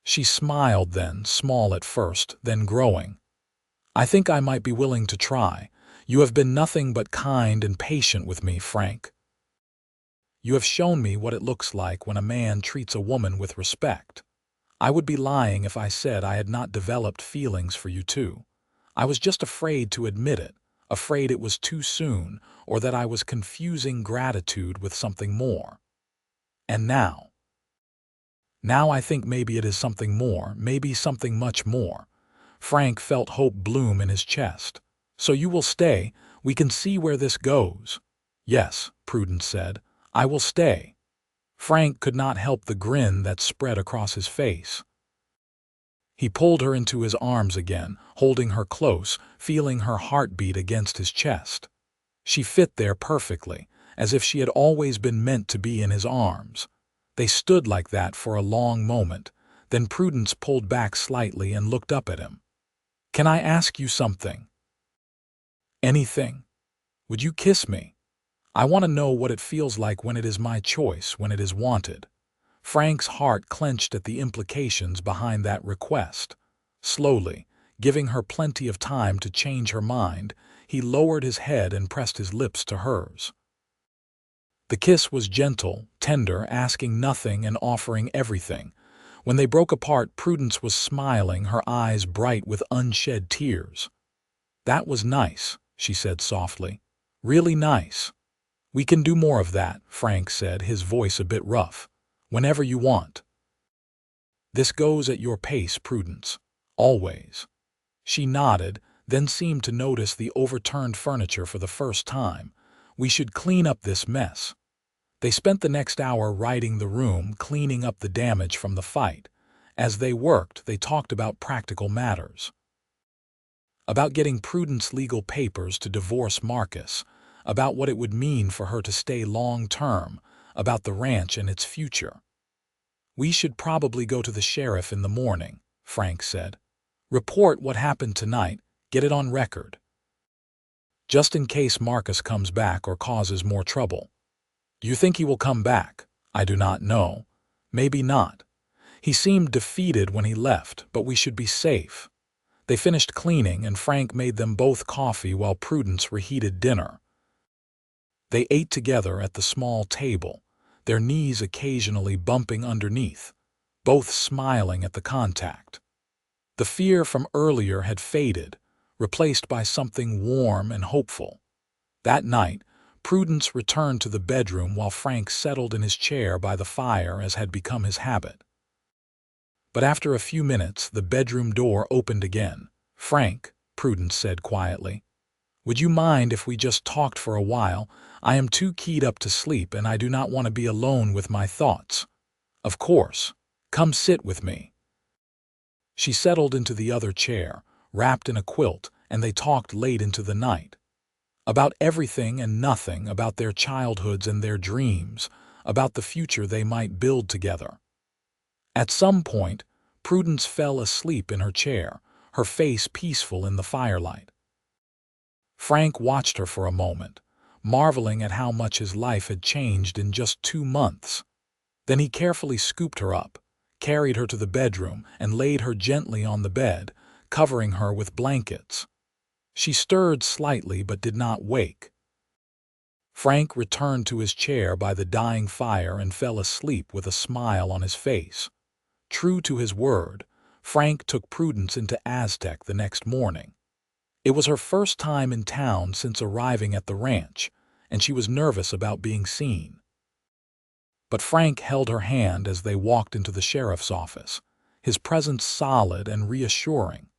A: She smiled then, small at first, then growing. "I think I might be willing to try. You have been nothing but kind and patient with me, Frank. You have shown me what it looks like when a man treats a woman with respect. I would be lying if I said I had not developed feelings for you too. I was just afraid to admit it, afraid it was too soon, or that I was confusing gratitude with something more. And now I think maybe it is something more, maybe something much more." Frank felt hope bloom in his chest. "So you will stay? We can see where this goes." "Yes," Prudence said, "I will stay." Frank could not help the grin that spread across his face. He pulled her into his arms again, holding her close, feeling her heartbeat against his chest. She fit there perfectly, as if she had always been meant to be in his arms. They stood like that for a long moment, then Prudence pulled back slightly and looked up at him. "Can I ask you something?" "Anything. Would you kiss me? I want to know what it feels like when it is my choice, when it is wanted." Frank's heart clenched at the implications behind that request. Slowly, giving her plenty of time to change her mind, he lowered his head and pressed his lips to hers. The kiss was gentle, tender, asking nothing and offering everything. When they broke apart, Prudence was smiling, her eyes bright with unshed tears. "That was nice," she said softly. "Really nice." "We can do more of that," Frank said, his voice a bit rough. "Whenever you want." "This goes at your pace, Prudence. Always." She nodded, then seemed to notice the overturned furniture for the first time. "We should clean up this mess." They spent the next hour righting the room, cleaning up the damage from the fight. As they worked, they talked about practical matters. About getting Prudence legal papers to divorce Marcus, about what it would mean for her to stay long-term, about the ranch and its future. "We should probably go to the sheriff in the morning," Frank said. "Report what happened tonight, get it on record. Just in case Marcus comes back or causes more trouble." "Do you think he will come back?" "I do not know. Maybe not. He seemed defeated when he left, but we should be safe." They finished cleaning, and Frank made them both coffee while Prudence reheated dinner. They ate together at the small table, their knees occasionally bumping underneath, both smiling at the contact. The fear from earlier had faded, replaced by something warm and hopeful. That night, Prudence returned to the bedroom while Frank settled in his chair by the fire as had become his habit. But after a few minutes, the bedroom door opened again. "Frank," Prudence said quietly, "would you mind if we just talked for a while? I am too keyed up to sleep, and I do not want to be alone with my thoughts." "Of course. Come sit with me." She settled into the other chair, wrapped in a quilt, and they talked late into the night. About everything and nothing, about their childhoods and their dreams, about the future they might build together. At some point, Prudence fell asleep in her chair, her face peaceful in the firelight. Frank watched her for a moment, marveling at how much his life had changed in just 2 months. Then he carefully scooped her up, carried her to the bedroom, and laid her gently on the bed, covering her with blankets. She stirred slightly but did not wake. Frank returned to his chair by the dying fire and fell asleep with a smile on his face. True to his word, Frank took Prudence into Aztec the next morning. It was her first time in town since arriving at the ranch, and she was nervous about being seen. But Frank held her hand as they walked into the sheriff's office, his presence solid and reassuring.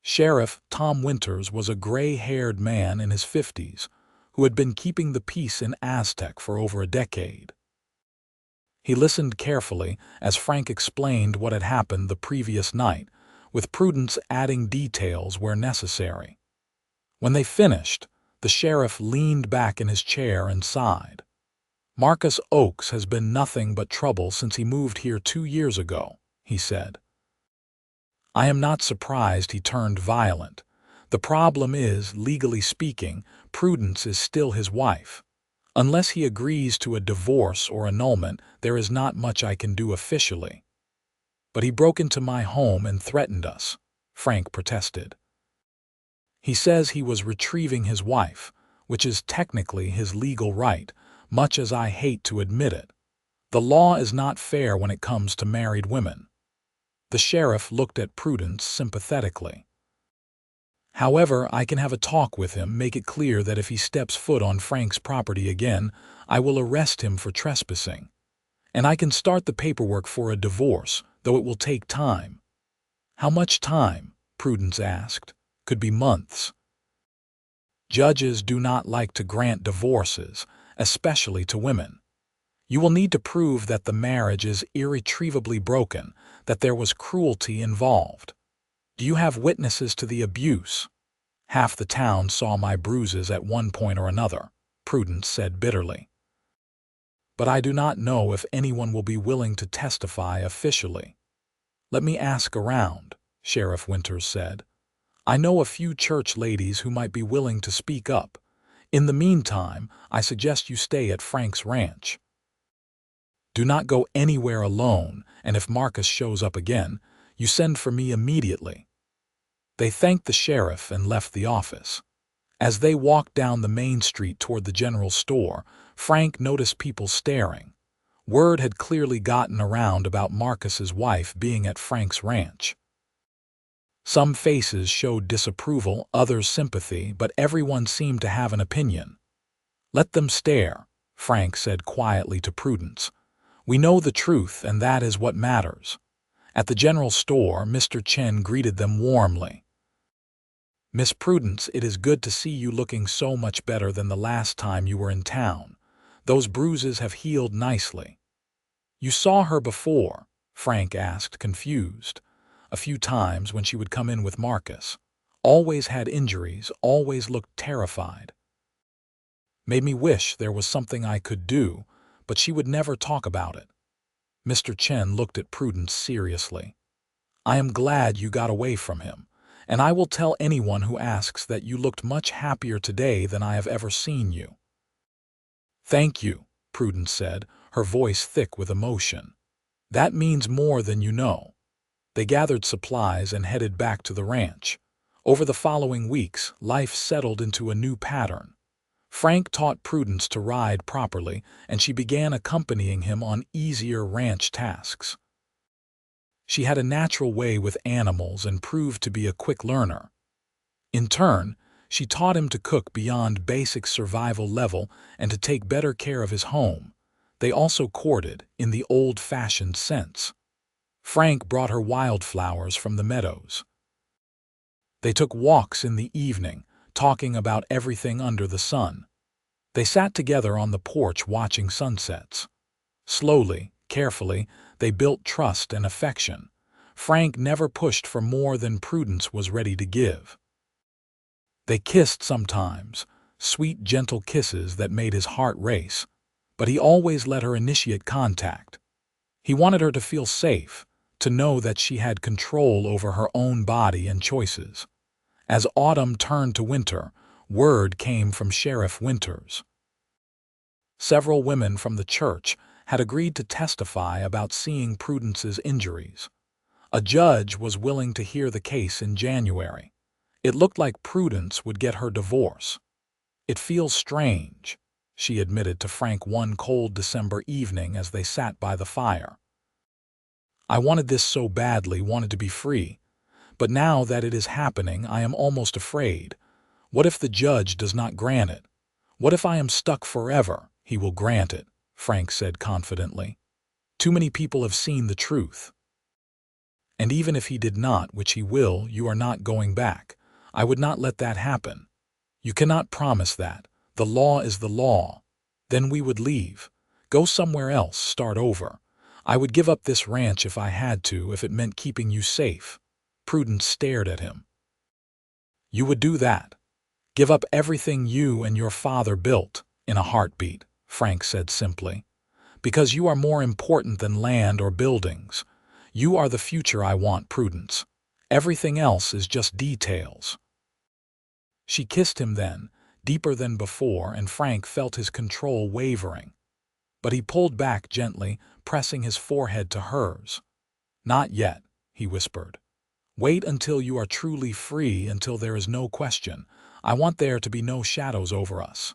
A: Sheriff Tom Winters was a gray-haired man in his 50s who had been keeping the peace in Aztec for over a decade. He listened carefully as Frank explained what had happened the previous night, with Prudence adding details where necessary. When they finished, the sheriff leaned back in his chair and sighed. "Marcus Oakes has been nothing but trouble since he moved here 2 years ago," he said. "I am not surprised he turned violent. The problem is, legally speaking, Prudence is still his wife. Unless he agrees to a divorce or annulment, there is not much I can do officially." "But he broke into my home and threatened us," Frank protested. "He says he was retrieving his wife, which is technically his legal right, much as I hate to admit it. The law is not fair when it comes to married women." The sheriff looked at Prudence sympathetically. "However, I can have a talk with him, make it clear that if he steps foot on Frank's property again, I will arrest him for trespassing. And I can start the paperwork for a divorce, though it will take time." "How much time?" Prudence asked. "Could be months." "Judges do not like to grant divorces, especially to women. You will need to prove that the marriage is irretrievably broken, that there was cruelty involved. Do you have witnesses to the abuse?" "Half the town saw my bruises at one point or another," Prudence said bitterly. "But I do not know if anyone will be willing to testify officially." "Let me ask around," Sheriff Winters said. "I know a few church ladies who might be willing to speak up. In the meantime, I suggest you stay at Frank's ranch. Do not go anywhere alone, and if Marcus shows up again, you send for me immediately." They thanked the sheriff and left the office. As they walked down the main street toward the general store, Frank noticed people staring. Word had clearly gotten around about Marcus's wife being at Frank's ranch. Some faces showed disapproval, others sympathy, but everyone seemed to have an opinion. "Let them stare," Frank said quietly to Prudence. "We know the truth, and that is what matters." At the general store, Mr. Chen greeted them warmly. "Miss Prudence, it is good to see you looking so much better than the last time you were in town. Those bruises have healed nicely." "You saw her before?" Frank asked, confused. "A few times when she would come in with Marcus. Always had injuries, always looked terrified." Made me wish there was something I could do, but she would never talk about it. Mr. Chen looked at Prudence seriously. I am glad you got away from him, and I will tell anyone who asks that you looked much happier today than I have ever seen you. Thank you, Prudence said, her voice thick with emotion. That means more than you know. They gathered supplies and headed back to the ranch. Over the following weeks, life settled into a new pattern. Frank taught Prudence to ride properly, and she began accompanying him on easier ranch tasks. She had a natural way with animals and proved to be a quick learner. In turn, she taught him to cook beyond basic survival level and to take better care of his home. They also courted, in the old-fashioned sense. Frank brought her wildflowers from the meadows. They took walks in the evening, talking about everything under the sun. They sat together on the porch watching sunsets. Slowly, carefully, they built trust and affection. Frank never pushed for more than Prudence was ready to give. They kissed sometimes, sweet, gentle kisses that made his heart race, but he always let her initiate contact. He wanted her to feel safe, to know that she had control over her own body and choices. As autumn turned to winter, word came from Sheriff Winters. Several women from the church had agreed to testify about seeing Prudence's injuries. A judge was willing to hear the case in January. It looked like Prudence would get her divorce. It feels strange, she admitted to Frank one cold December evening as they sat by the fire. I wanted this so badly, wanted to be free. But now that it is happening, I am almost afraid. What if the judge does not grant it? What if I am stuck forever? He will grant it, Frank said confidently. Too many people have seen the truth. And even if he did not, which he will, you are not going back. I would not let that happen. You cannot promise that. The law is the law. Then we would leave. Go somewhere else, start over. I would give up this ranch if I had to, if it meant keeping you safe. Prudence stared at him. You would do that? Give up everything you and your father built? In a heartbeat, Frank said simply. Because you are more important than land or buildings. You are the future I want, Prudence. Everything else is just details. She kissed him then, deeper than before, and Frank felt his control wavering. But he pulled back gently, pressing his forehead to hers. Not yet, he whispered. Wait until you are truly free, until there is no question. I want there to be no shadows over us.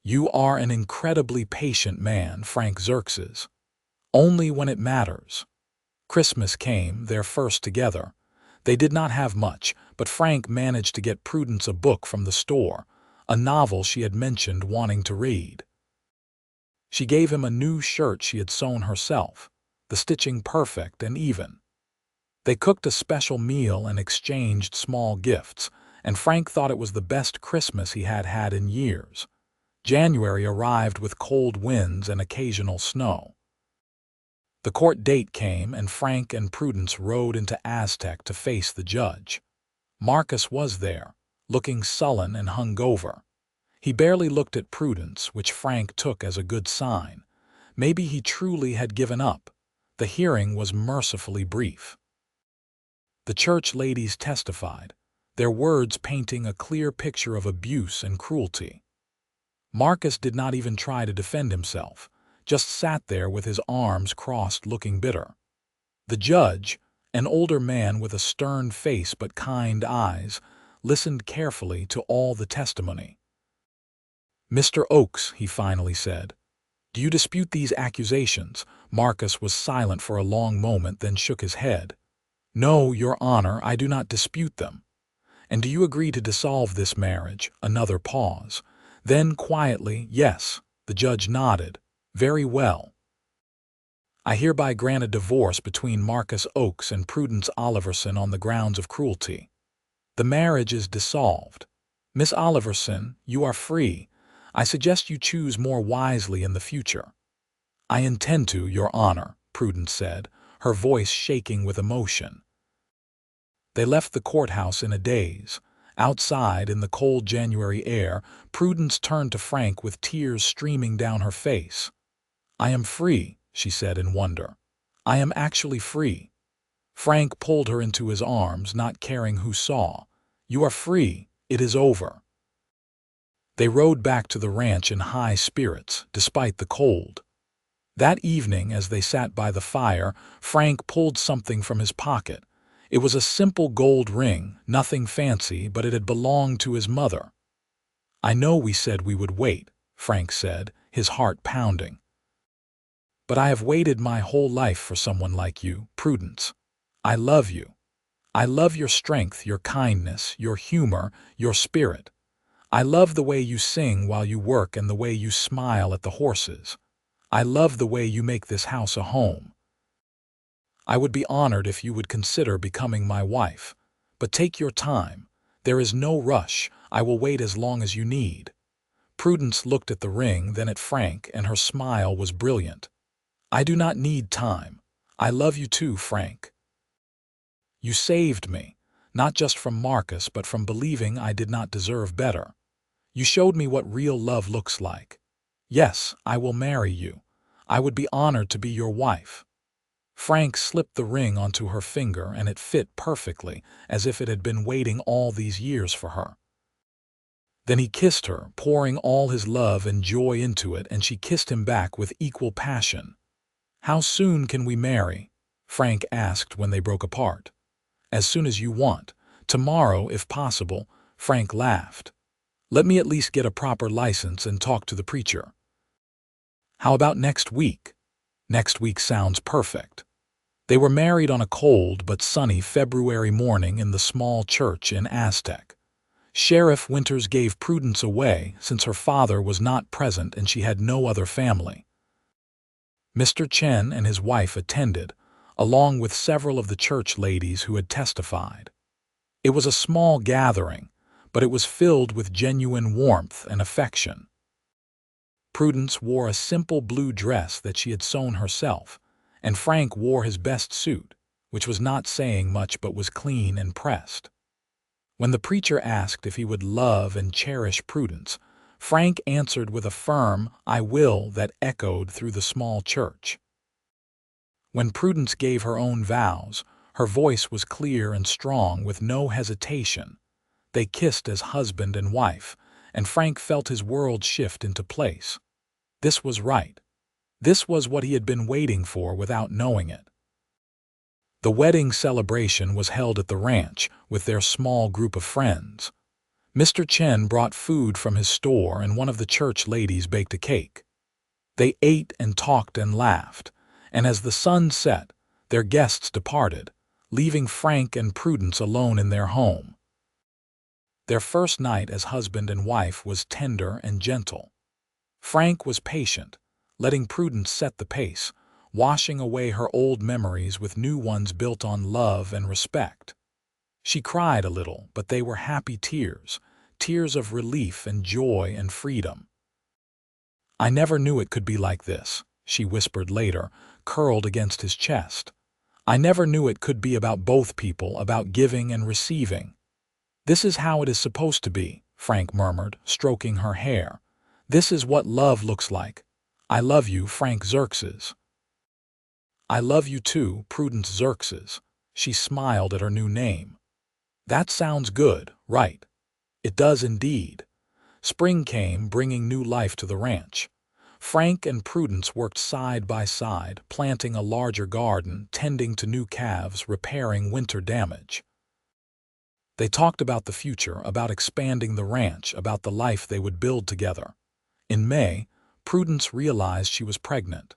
A: You are an incredibly patient man, Frank Xerxes. Only when it matters. Christmas came, their first together. They did not have much, but Frank managed to get Prudence a book from the store, a novel she had mentioned wanting to read. She gave him a new shirt she had sewn herself, the stitching perfect and even. They cooked a special meal and exchanged small gifts, and Frank thought it was the best Christmas he had had in years. January arrived with cold winds and occasional snow. The court date came, and Frank and Prudence rode into Aztec to face the judge. Marcus was there, looking sullen and hungover. He barely looked at Prudence, which Frank took as a good sign. Maybe he truly had given up. The hearing was mercifully brief. The church ladies testified, their words painting a clear picture of abuse and cruelty. Marcus did not even try to defend himself, just sat there with his arms crossed looking bitter. The judge, an older man with a stern face but kind eyes, listened carefully to all the testimony. Mr. Oakes, he finally said, do you dispute these accusations? Marcus was silent for a long moment, then shook his head. No, Your Honor, I do not dispute them. And do you agree to dissolve this marriage? Another pause. Then quietly, yes. The judge nodded. Very well. I hereby grant a divorce between Marcus Oakes and Prudence Oliverson on the grounds of cruelty. The marriage is dissolved. Miss Oliverson, you are free. I suggest you choose more wisely in the future. I intend to, Your Honor, Prudence said, her voice shaking with emotion. They left the courthouse in a daze. Outside, in the cold January air, Prudence turned to Frank with tears streaming down her face. "I am free," she said in wonder. "I am actually free." Frank pulled her into his arms, not caring who saw. "You are free. It is over." They rode back to the ranch in high spirits, despite the cold. That evening, as they sat by the fire, Frank pulled something from his pocket. It was a simple gold ring, nothing fancy, but it had belonged to his mother. "I know we said we would wait," Frank said, his heart pounding. "But I have waited my whole life for someone like you, Prudence. I love you. I love your strength, your kindness, your humor, your spirit. I love the way you sing while you work and the way you smile at the horses. I love the way you make this house a home. I would be honored if you would consider becoming my wife. But take your time. There is no rush. I will wait as long as you need." Prudence looked at the ring, then at Frank, and her smile was brilliant. "I do not need time. I love you too, Frank. You saved me, not just from Marcus, but from believing I did not deserve better. You showed me what real love looks like. Yes, I will marry you. I would be honored to be your wife." Frank slipped the ring onto her finger, and it fit perfectly, as if it had been waiting all these years for her. Then he kissed her, pouring all his love and joy into it, and she kissed him back with equal passion. "How soon can we marry?" Frank asked when they broke apart. "As soon as you want. Tomorrow, if possible." Frank laughed. "Let me at least get a proper license and talk to the preacher." "How about next week?" "Next week sounds perfect." They were married on a cold but sunny February morning in the small church in Aztec. Sheriff Winters gave Prudence away since her father was not present and she had no other family. Mr. Chen and his wife attended, along with several of the church ladies who had testified. It was a small gathering, but it was filled with genuine warmth and affection. Prudence wore a simple blue dress that she had sewn herself, and Frank wore his best suit, which was not saying much but was clean and pressed. When the preacher asked if he would love and cherish Prudence, Frank answered with a firm "I will" that echoed through the small church. When Prudence gave her own vows, her voice was clear and strong with no hesitation. They kissed as husband and wife, and Frank felt his world shift into place. This was right. This was what he had been waiting for without knowing it. The wedding celebration was held at the ranch with their small group of friends. Mr. Chen brought food from his store and one of the church ladies baked a cake. They ate and talked and laughed, and as the sun set, their guests departed, leaving Frank and Prudence alone in their home. Their first night as husband and wife was tender and gentle. Frank was patient, letting Prudence set the pace, washing away her old memories with new ones built on love and respect. She cried a little, but they were happy tears, tears of relief and joy and freedom. "I never knew it could be like this," she whispered later, curled against his chest. "I never knew it could be about both people, about giving and receiving." "This is how it is supposed to be," Frank murmured, stroking her hair. "This is what love looks like. I love you, Frank Xerxes." "I love you too, Prudence Xerxes." She smiled at her new name. "That sounds good, right?" "It does indeed." Spring came, bringing new life to the ranch. Frank and Prudence worked side by side, planting a larger garden, tending to new calves, repairing winter damage. They talked about the future, about expanding the ranch, about the life they would build together. In May, Prudence realized she was pregnant.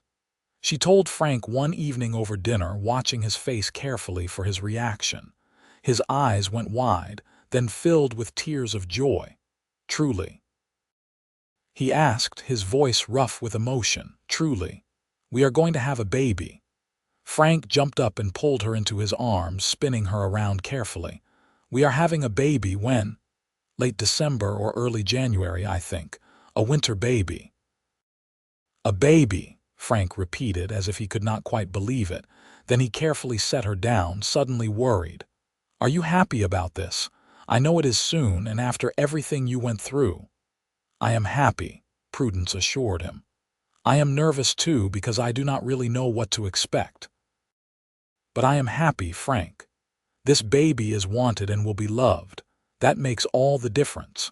A: She told Frank one evening over dinner, watching his face carefully for his reaction. His eyes went wide, then filled with tears of joy. "Truly?" he asked, his voice rough with emotion. "Truly. We are going to have a baby." Frank jumped up and pulled her into his arms, spinning her around carefully. "We are having a baby when?" "Late December or early January, I think. A winter baby." "A baby," Frank repeated as if he could not quite believe it. Then he carefully set her down, suddenly worried. "Are you happy about this? I know it is soon, and after everything you went through." "I am happy," Prudence assured him. "I am nervous too because I do not really know what to expect. But I am happy, Frank. This baby is wanted and will be loved. That makes all the difference."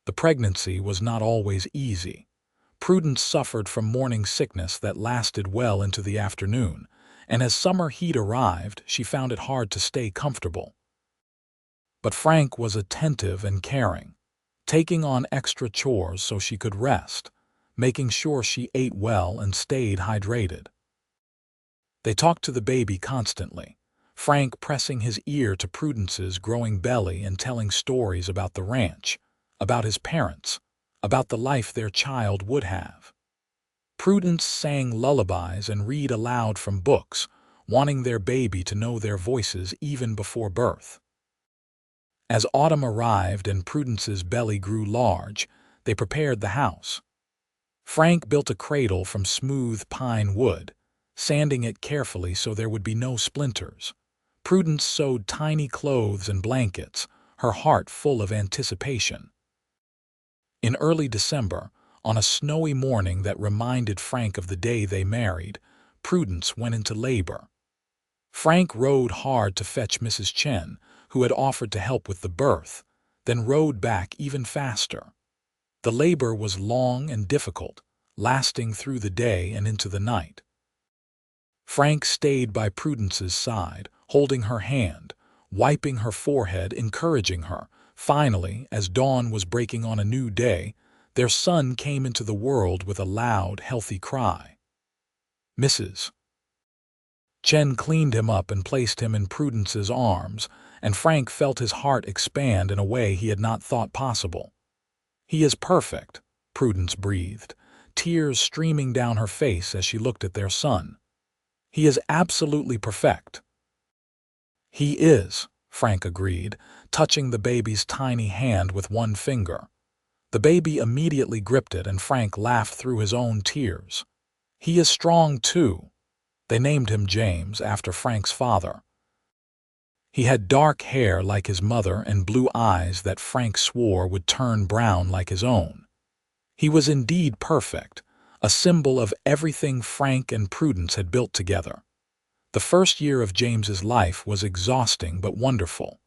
A: The pregnancy was not always easy. Prudence suffered from morning sickness that lasted well into the afternoon, and as summer heat arrived, she found it hard to stay comfortable. But Frank was attentive and caring, taking on extra chores so she could rest, making sure she ate well and stayed hydrated. They talked to the baby constantly, Frank pressing his ear to Prudence's growing belly and telling stories about the ranch, about his parents, about the life their child would have. Prudence sang lullabies and read aloud from books, wanting their baby to know their voices even before birth. As autumn arrived and Prudence's belly grew large, they prepared the house. Frank built a cradle from smooth pine wood, sanding it carefully so there would be no splinters. Prudence sewed tiny clothes and blankets, her heart full of anticipation. In early December, on a snowy morning that reminded Frank of the day they married, Prudence went into labor. Frank rode hard to fetch Mrs. Chen, who had offered to help with the birth, then rode back even faster. The labor was long and difficult, lasting through the day and into the night. Frank stayed by Prudence's side, holding her hand, wiping her forehead, encouraging her. Finally, as dawn was breaking on a new day, their son came into the world with a loud, healthy cry. Mrs. Chen cleaned him up and placed him in Prudence's arms, and Frank felt his heart expand in a way he had not thought possible. "He is perfect," Prudence breathed, tears streaming down her face as she looked at their son. "He is absolutely perfect." "He is," Frank agreed, touching the baby's tiny hand with one finger. The baby immediately gripped it, and Frank laughed through his own tears. "He is strong too." They named him James after Frank's father. He had dark hair like his mother and blue eyes that Frank swore would turn brown like his own. He was indeed perfect, a symbol of everything Frank and Prudence had built together. The first year of James's life was exhausting but wonderful.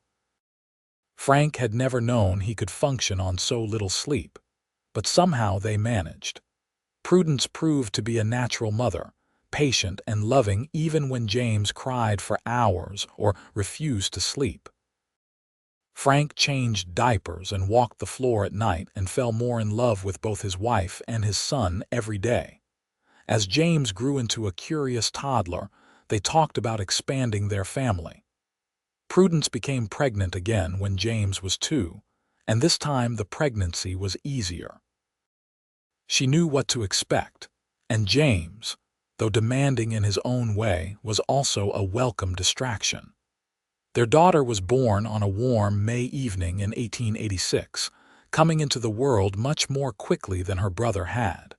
A: Frank had never known he could function on so little sleep, but somehow they managed. Prudence proved to be a natural mother, patient and loving even when James cried for hours or refused to sleep. Frank changed diapers and walked the floor at night and fell more in love with both his wife and his son every day. As James grew into a curious toddler, they talked about expanding their family. Prudence became pregnant again when James was 2, and this time the pregnancy was easier. She knew what to expect, and James, though demanding in his own way, was also a welcome distraction. Their daughter was born on a warm May evening in 1886, coming into the world much more quickly than her brother had.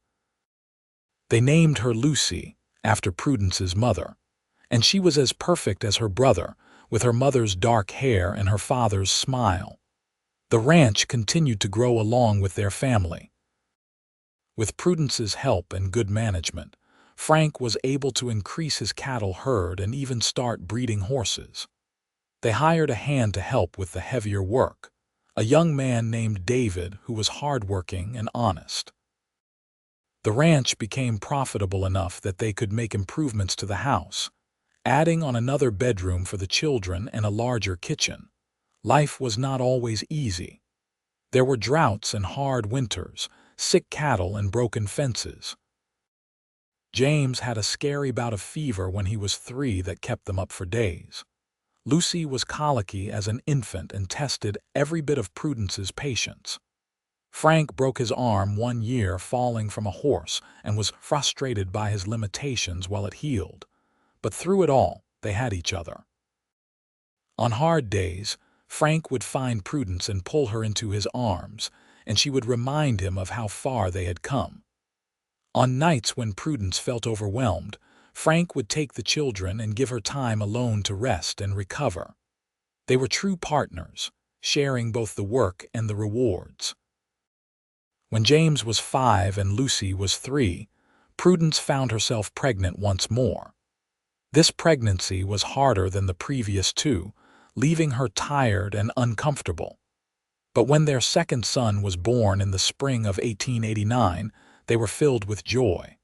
A: They named her Lucy, after Prudence's mother, and she was as perfect as her brother, with her mother's dark hair and her father's smile. The ranch continued to grow along with their family. With Prudence's help and good management, Frank was able to increase his cattle herd and even start breeding horses. They hired a hand to help with the heavier work, a young man named David who was hardworking and honest. The ranch became profitable enough that they could make improvements to the house, adding on another bedroom for the children and a larger kitchen. Life was not always easy. There were droughts and hard winters, sick cattle and broken fences. James had a scary bout of fever when he was 3 that kept them up for days. Lucy was colicky as an infant and tested every bit of Prudence's patience. Frank broke his arm one year falling from a horse and was frustrated by his limitations while it healed. But through it all, they had each other. On hard days, Frank would find Prudence and pull her into his arms, and she would remind him of how far they had come. On nights when Prudence felt overwhelmed, Frank would take the children and give her time alone to rest and recover. They were true partners, sharing both the work and the rewards. When James was 5 and Lucy was 3, Prudence found herself pregnant once more. This pregnancy was harder than the previous two, leaving her tired and uncomfortable. But when their second son was born in the spring of 1889, they were filled with joy.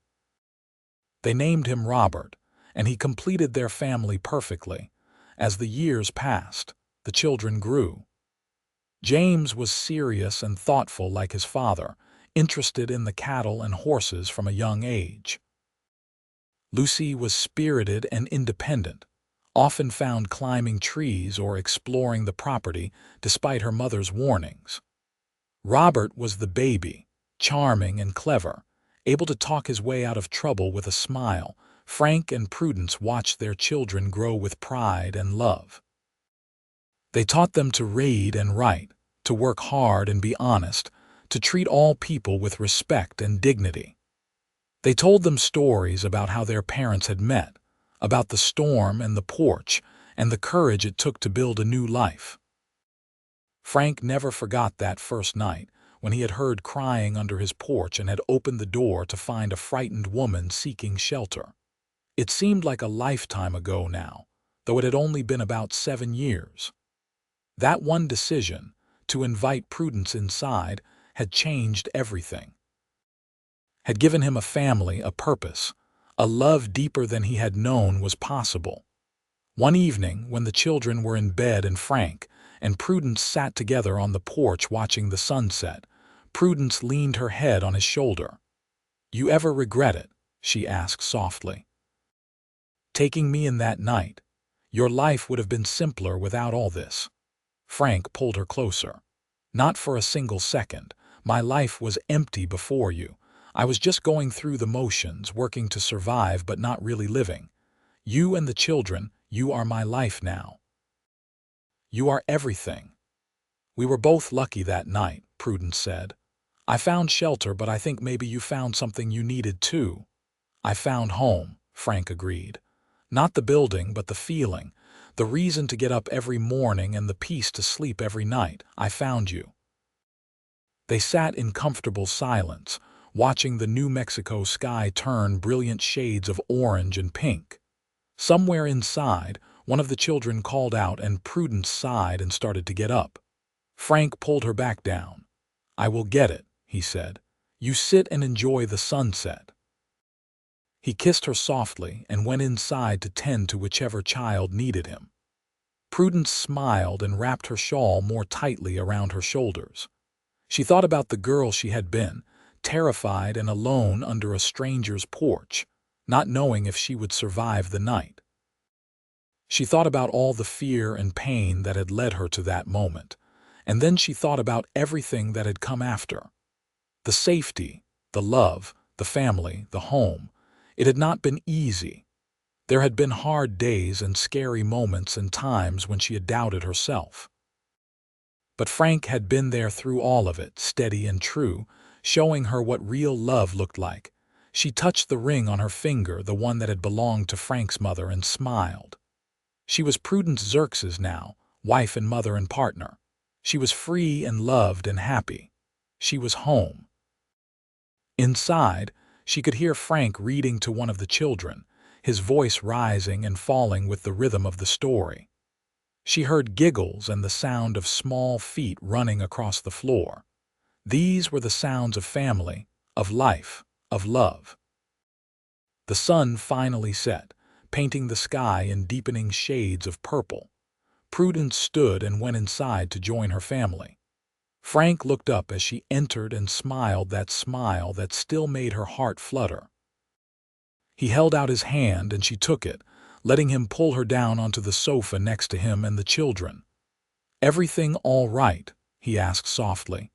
A: They named him Robert, and he completed their family perfectly. As the years passed, the children grew. James was serious and thoughtful like his father, interested in the cattle and horses from a young age. Lucy was spirited and independent, often found climbing trees or exploring the property despite her mother's warnings. Robert was the baby, charming and clever, able to talk his way out of trouble with a smile. Frank and Prudence watched their children grow with pride and love. They taught them to read and write, to work hard and be honest, to treat all people with respect and dignity. They told them stories about how their parents had met, about the storm and the porch, and the courage it took to build a new life. Frank never forgot that first night when he had heard crying under his porch and had opened the door to find a frightened woman seeking shelter. It seemed like a lifetime ago now, though it had only been about 7 years. That one decision, to invite Prudence inside, had changed everything. Had given him a family, a purpose, a love deeper than he had known was possible. One evening, when the children were in bed and Frank and Prudence sat together on the porch watching the sunset, Prudence leaned her head on his shoulder. "You ever regret it?" she asked softly. "Taking me in that night. Your life would have been simpler without all this." Frank pulled her closer. "Not for a single second. My life was empty before you. I was just going through the motions, working to survive but not really living. You and the children, you are my life now. You are everything." "We were both lucky that night," Prudence said. "I found shelter, but I think maybe you found something you needed too." "I found home," Frank agreed. "Not the building, but the feeling, the reason to get up every morning and the peace to sleep every night. I found you." They sat in comfortable silence, watching the New Mexico sky turn brilliant shades of orange and pink. Somewhere inside, one of the children called out and Prudence sighed and started to get up. Frank pulled her back down. "I will get it," he said. "You sit and enjoy the sunset." He kissed her softly and went inside to tend to whichever child needed him. Prudence smiled and wrapped her shawl more tightly around her shoulders. She thought about the girl she had been, terrified and alone under a stranger's porch, not knowing if she would survive the night. She thought about all the fear and pain that had led her to that moment, and then she thought about everything that had come after. The safety, the love, the family, the home. It had not been easy. There had been hard days and scary moments and times when she had doubted herself. But Frank had been there through all of it, steady and true, showing her what real love looked like. She touched the ring on her finger, the one that had belonged to Frank's mother, and smiled. She was Prudence Xerxes now, wife and mother and partner. She was free and loved and happy. She was home. Inside, she could hear Frank reading to one of the children, his voice rising and falling with the rhythm of the story. She heard giggles and the sound of small feet running across the floor. These were the sounds of family, of life, of love. The sun finally set, painting the sky in deepening shades of purple. Prudence stood and went inside to join her family. Frank looked up as she entered and smiled that smile that still made her heart flutter. He held out his hand and she took it, letting him pull her down onto the sofa next to him and the children. "Everything all right?" he asked softly.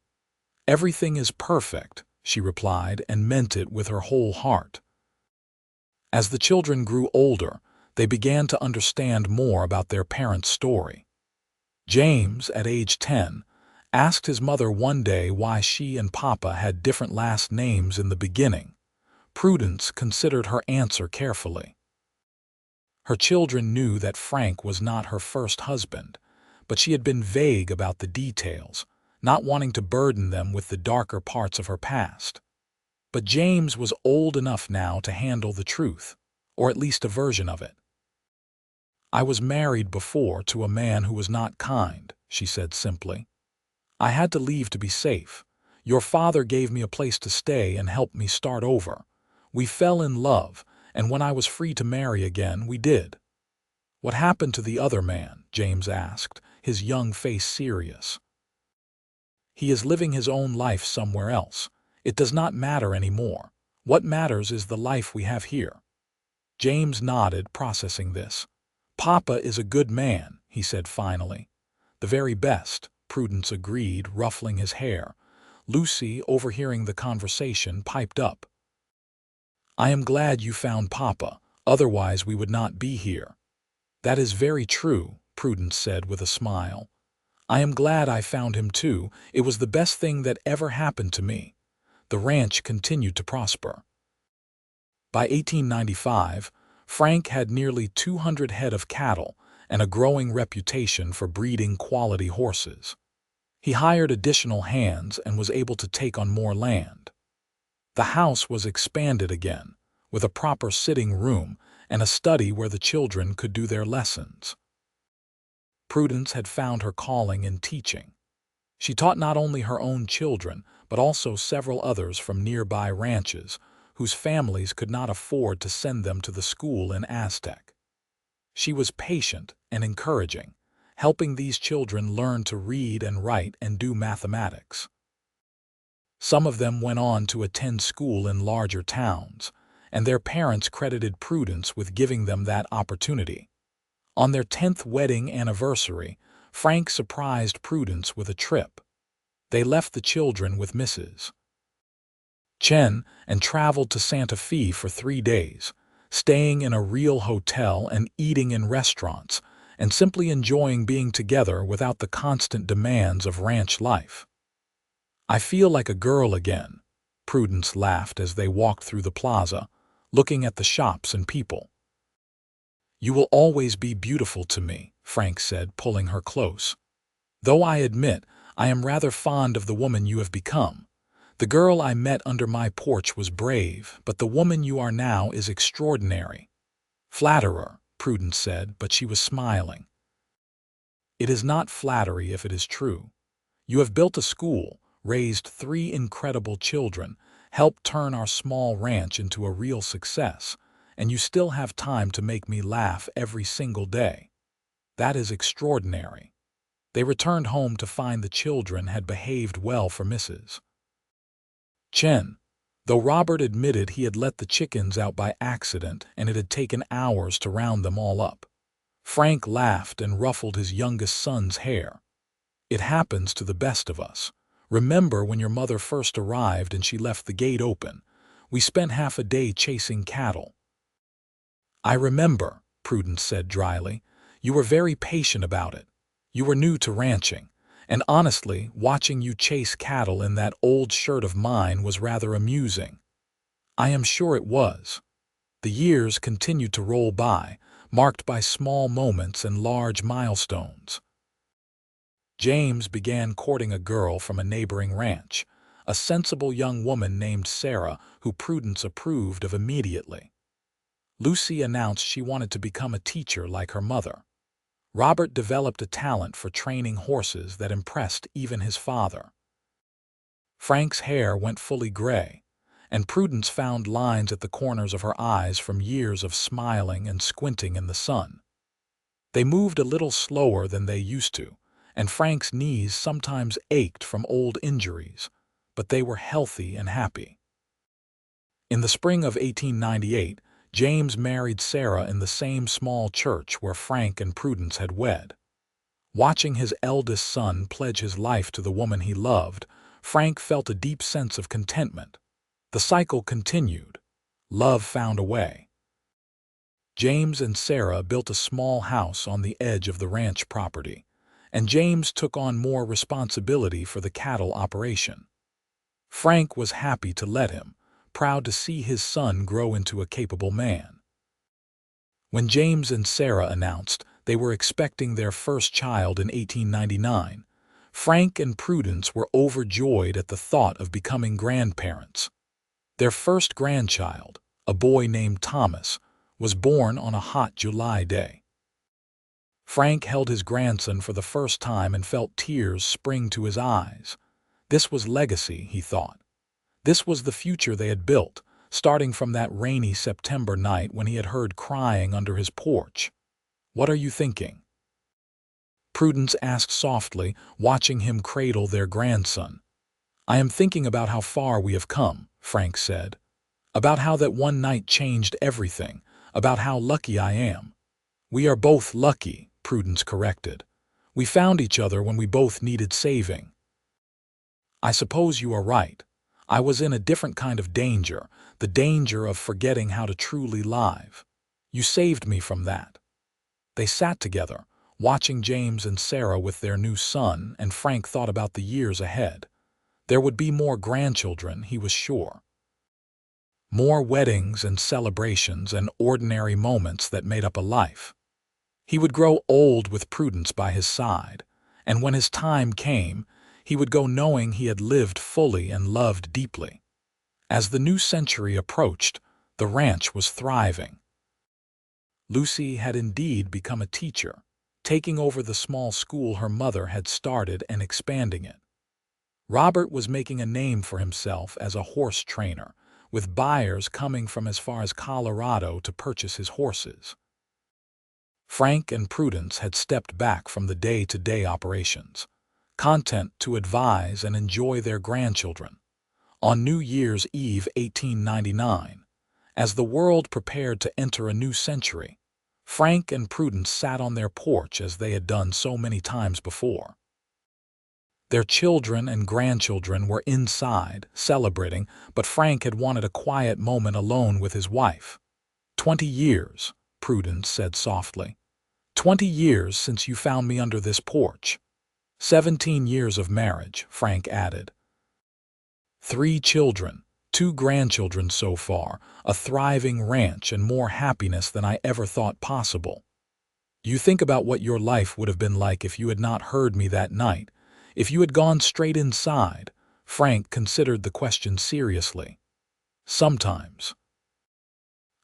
A: "Everything is perfect," she replied, and meant it with her whole heart. As the children grew older, they began to understand more about their parents' story. James, at age 10, asked his mother one day why she and Papa had different last names in the beginning. Prudence considered her answer carefully. Her children knew that Frank was not her first husband, but she had been vague about the details, not wanting to burden them with the darker parts of her past. But James was old enough now to handle the truth, or at least a version of it. "I was married before to a man who was not kind," she said simply. "I had to leave to be safe. Your father gave me a place to stay and helped me start over. We fell in love, and when I was free to marry again, we did." "What happened to the other man?" James asked, his young face serious. "He is living his own life somewhere else. It does not matter anymore. What matters is the life we have here." James nodded, processing this. "Papa is a good man," he said finally. "The very best," Prudence agreed, ruffling his hair. Lucy, overhearing the conversation, piped up. "I am glad you found Papa, otherwise we would not be here." "That is very true," Prudence said with a smile. "I am glad I found him too. It was the best thing that ever happened to me." The ranch continued to prosper. By 1895, Frank had nearly 200 head of cattle and a growing reputation for breeding quality horses. He hired additional hands and was able to take on more land. The house was expanded again, with a proper sitting room and a study where the children could do their lessons. Prudence had found her calling in teaching. She taught not only her own children, but also several others from nearby ranches, whose families could not afford to send them to the school in Aztec. She was patient and encouraging, helping these children learn to read and write and do mathematics. Some of them went on to attend school in larger towns, and their parents credited Prudence with giving them that opportunity. On their 10th wedding anniversary, Frank surprised Prudence with a trip. They left the children with Mrs. Chen and traveled to Santa Fe for 3 days, staying in a real hotel and eating in restaurants, and simply enjoying being together without the constant demands of ranch life. "I feel like a girl again," Prudence laughed as they walked through the plaza, looking at the shops and people. "You will always be beautiful to me," Frank said, pulling her close. "Though I admit I am rather fond of the woman you have become. The girl I met under my porch was brave, but the woman you are now is extraordinary." "Flatterer," Prudence said, but she was smiling. "It is not flattery if it is true. You have built a school, raised 3 incredible children, helped turn our small ranch into a real success, and you still have time to make me laugh every single day. That is extraordinary." They returned home to find the children had behaved well for Mrs. Chen, though Robert admitted he had let the chickens out by accident and it had taken hours to round them all up. Frank laughed and ruffled his youngest son's hair. "It happens to the best of us. Remember when your mother first arrived and she left the gate open? We spent half a day chasing cattle." "I remember," Prudence said dryly. "You were very patient about it. You were new to ranching, and honestly, watching you chase cattle in that old shirt of mine was rather amusing." "I am sure it was." The years continued to roll by, marked by small moments and large milestones. James began courting a girl from a neighboring ranch, a sensible young woman named Sarah who Prudence approved of immediately. Lucy announced she wanted to become a teacher like her mother. Robert developed a talent for training horses that impressed even his father. Frank's hair went fully gray, and Prudence found lines at the corners of her eyes from years of smiling and squinting in the sun. They moved a little slower than they used to, and Frank's knees sometimes ached from old injuries, but they were healthy and happy. In the spring of 1898, James married Sarah in the same small church where Frank and Prudence had wed. Watching his eldest son pledge his life to the woman he loved, Frank felt a deep sense of contentment. The cycle continued. Love found a way. James and Sarah built a small house on the edge of the ranch property, and James took on more responsibility for the cattle operation. Frank was happy to let him, proud to see his son grow into a capable man. When James and Sarah announced They were expecting their first child in 1899. Frank and Prudence were overjoyed at the thought of becoming grandparents. Their first grandchild, a boy named Thomas, was born on a hot July day. Frank held his grandson for the first time and felt tears spring to his eyes. This was legacy, he thought. This was the future they had built, starting from that rainy September night when he had heard crying under his porch. "What are you thinking?" Prudence asked softly, watching him cradle their grandson. "I am thinking about how far we have come," Frank said. "About how that one night changed everything, about how lucky I am." "We are both lucky," Prudence corrected. "We found each other when we both needed saving." "I suppose you are right. I was in a different kind of danger, the danger of forgetting how to truly live. You saved me from that." They sat together, watching James and Sarah with their new son, and Frank thought about the years ahead. There would be more grandchildren, he was sure. More weddings and celebrations and ordinary moments that made up a life. He would grow old with Prudence by his side, and when his time came, he would go knowing he had lived fully and loved deeply. As the new century approached, the ranch was thriving. Lucy had indeed become a teacher, taking over the small school her mother had started and expanding it. Robert was making a name for himself as a horse trainer, with buyers coming from as far as Colorado to purchase his horses. Frank and Prudence had stepped back from the day-to-day operations, content to advise and enjoy their grandchildren. On New Year's Eve 1899, as the world prepared to enter a new century, Frank and Prudence sat on their porch as they had done so many times before. Their children and grandchildren were inside, celebrating, but Frank had wanted a quiet moment alone with his wife. 20 years, Prudence said softly. 20 years since you found me under this porch. 17 years of marriage, Frank added. 3 children, 2 grandchildren so far, a thriving ranch, and more happiness than I ever thought possible. You think about what your life would have been like if you had not heard me that night, if you had gone straight inside. Frank considered the question seriously. Sometimes.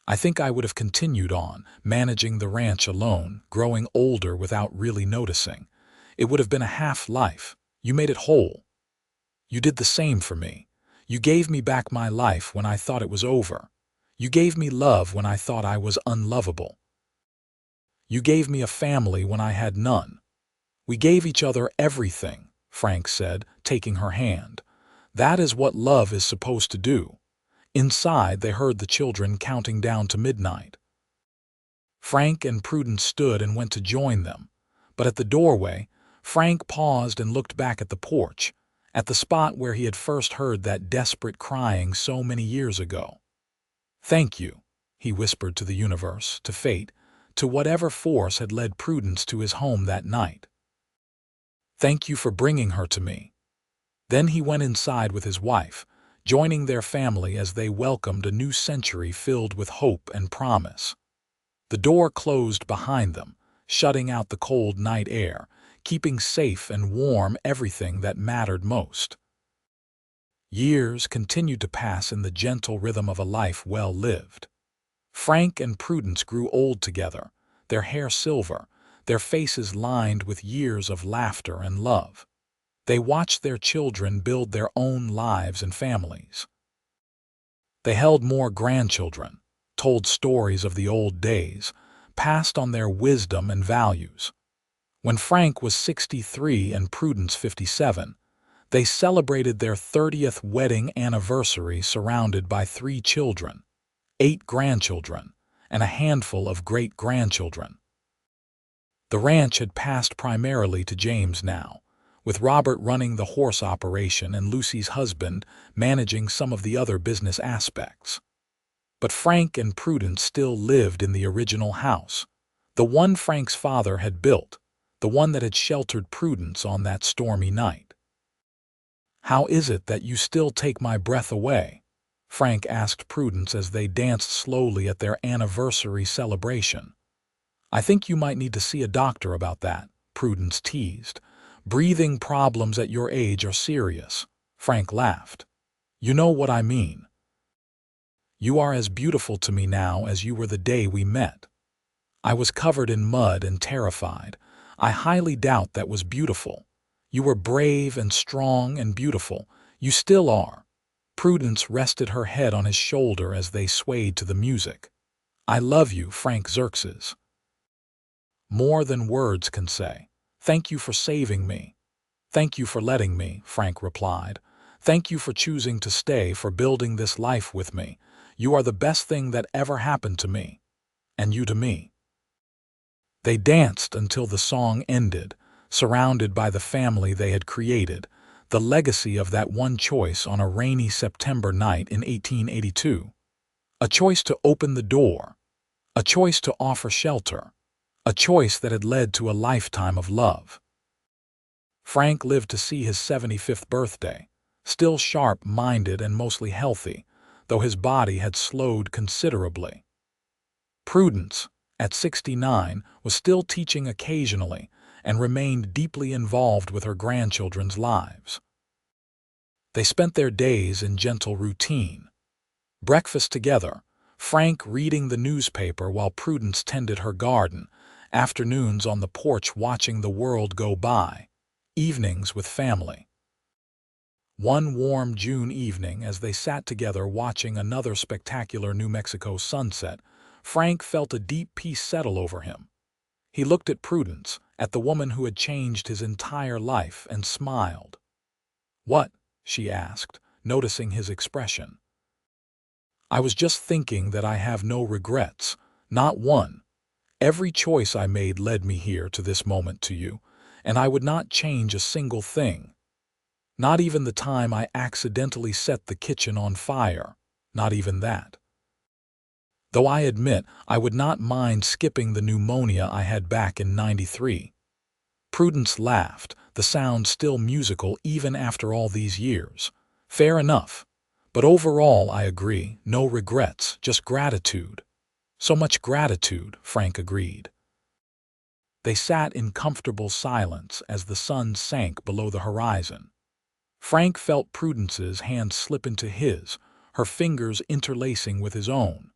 A: I think I would have continued on, managing the ranch alone, growing older without really noticing. It would have been a half-life. You made it whole. You did the same for me. You gave me back my life when I thought it was over. You gave me love when I thought I was unlovable. You gave me a family when I had none. We gave each other everything, Frank said, taking her hand. That is what love is supposed to do. Inside, they heard the children counting down to midnight. Frank and Prudence stood and went to join them, but at the doorway, Frank paused and looked back at the porch, at the spot where he had first heard that desperate crying so many years ago. "Thank you," he whispered to the universe, to fate, to whatever force had led Prudence to his home that night. "Thank you for bringing her to me." Then he went inside with his wife, joining their family as they welcomed a new century filled with hope and promise. The door closed behind them, shutting out the cold night air, keeping safe and warm everything that mattered most. Years continued to pass in the gentle rhythm of a life well lived. Frank and Prudence grew old together, their hair silver, their faces lined with years of laughter and love. They watched their children build their own lives and families. They held more grandchildren, told stories of the old days, passed on their wisdom and values. When Frank was 63 and Prudence 57, they celebrated their 30th wedding anniversary surrounded by 3 children, 8 grandchildren, and a handful of great-grandchildren. The ranch had passed primarily to James now, with Robert running the horse operation and Lucy's husband managing some of the other business aspects. But Frank and Prudence still lived in the original house, the one Frank's father had built, the one that had sheltered Prudence on that stormy night. "How is it that you still take my breath away?" Frank asked Prudence as they danced slowly at their anniversary celebration. I think you might need to see a doctor about that, Prudence teased. Breathing problems at your age are serious. Frank laughed. You know what I mean. You are as beautiful to me now as you were the day we met. I was covered in mud and terrified. I highly doubt that was beautiful. You were brave and strong and beautiful. You still are. Prudence rested her head on his shoulder as they swayed to the music. I love you, Frank Xerxes. More than words can say. Thank you for saving me. Thank you for letting me, Frank replied. Thank you for choosing to stay, for building this life with me. You are the best thing that ever happened to me. And you to me. They danced until the song ended, surrounded by the family they had created, the legacy of that one choice on a rainy September night in 1882. A choice to open the door, a choice to offer shelter, a choice that had led to a lifetime of love. Frank lived to see his 75th birthday, still sharp-minded and mostly healthy, though his body had slowed considerably. Prudence, at 69, was still teaching occasionally and remained deeply involved with her grandchildren's lives. They spent their days in gentle routine. Breakfast together, Frank reading the newspaper while Prudence tended her garden, afternoons on the porch watching the world go by, evenings with family. One warm June evening, as they sat together watching another spectacular New Mexico sunset, Frank felt a deep peace settle over him. He looked at Prudence, at the woman who had changed his entire life, and smiled. "What?" she asked, noticing his expression. "I was just thinking that I have no regrets, not one. Every choice I made led me here to this moment to you, and I would not change a single thing. Not even the time I accidentally set the kitchen on fire, not even that. Though I admit I would not mind skipping the pneumonia I had back in '93. Prudence laughed, the sound still musical even after all these years. "Fair enough. But overall, I agree, no regrets, just gratitude." "So much gratitude," Frank agreed. They sat in comfortable silence as the sun sank below the horizon. Frank felt Prudence's hand slip into his, her fingers interlacing with his own.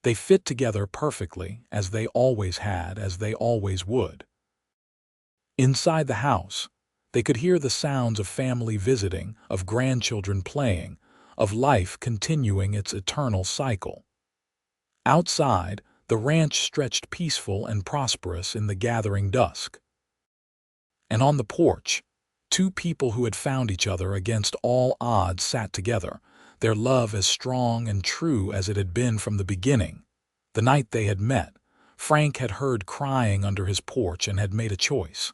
A: They fit together perfectly, as they always had, as they always would. Inside the house, they could hear the sounds of family visiting, of grandchildren playing, of life continuing its eternal cycle. Outside, the ranch stretched peaceful and prosperous in the gathering dusk. And on the porch, two people who had found each other against all odds sat together, their love as strong and true as it had been from the beginning. The night they had met, Frank had heard crying under his porch and had made a choice.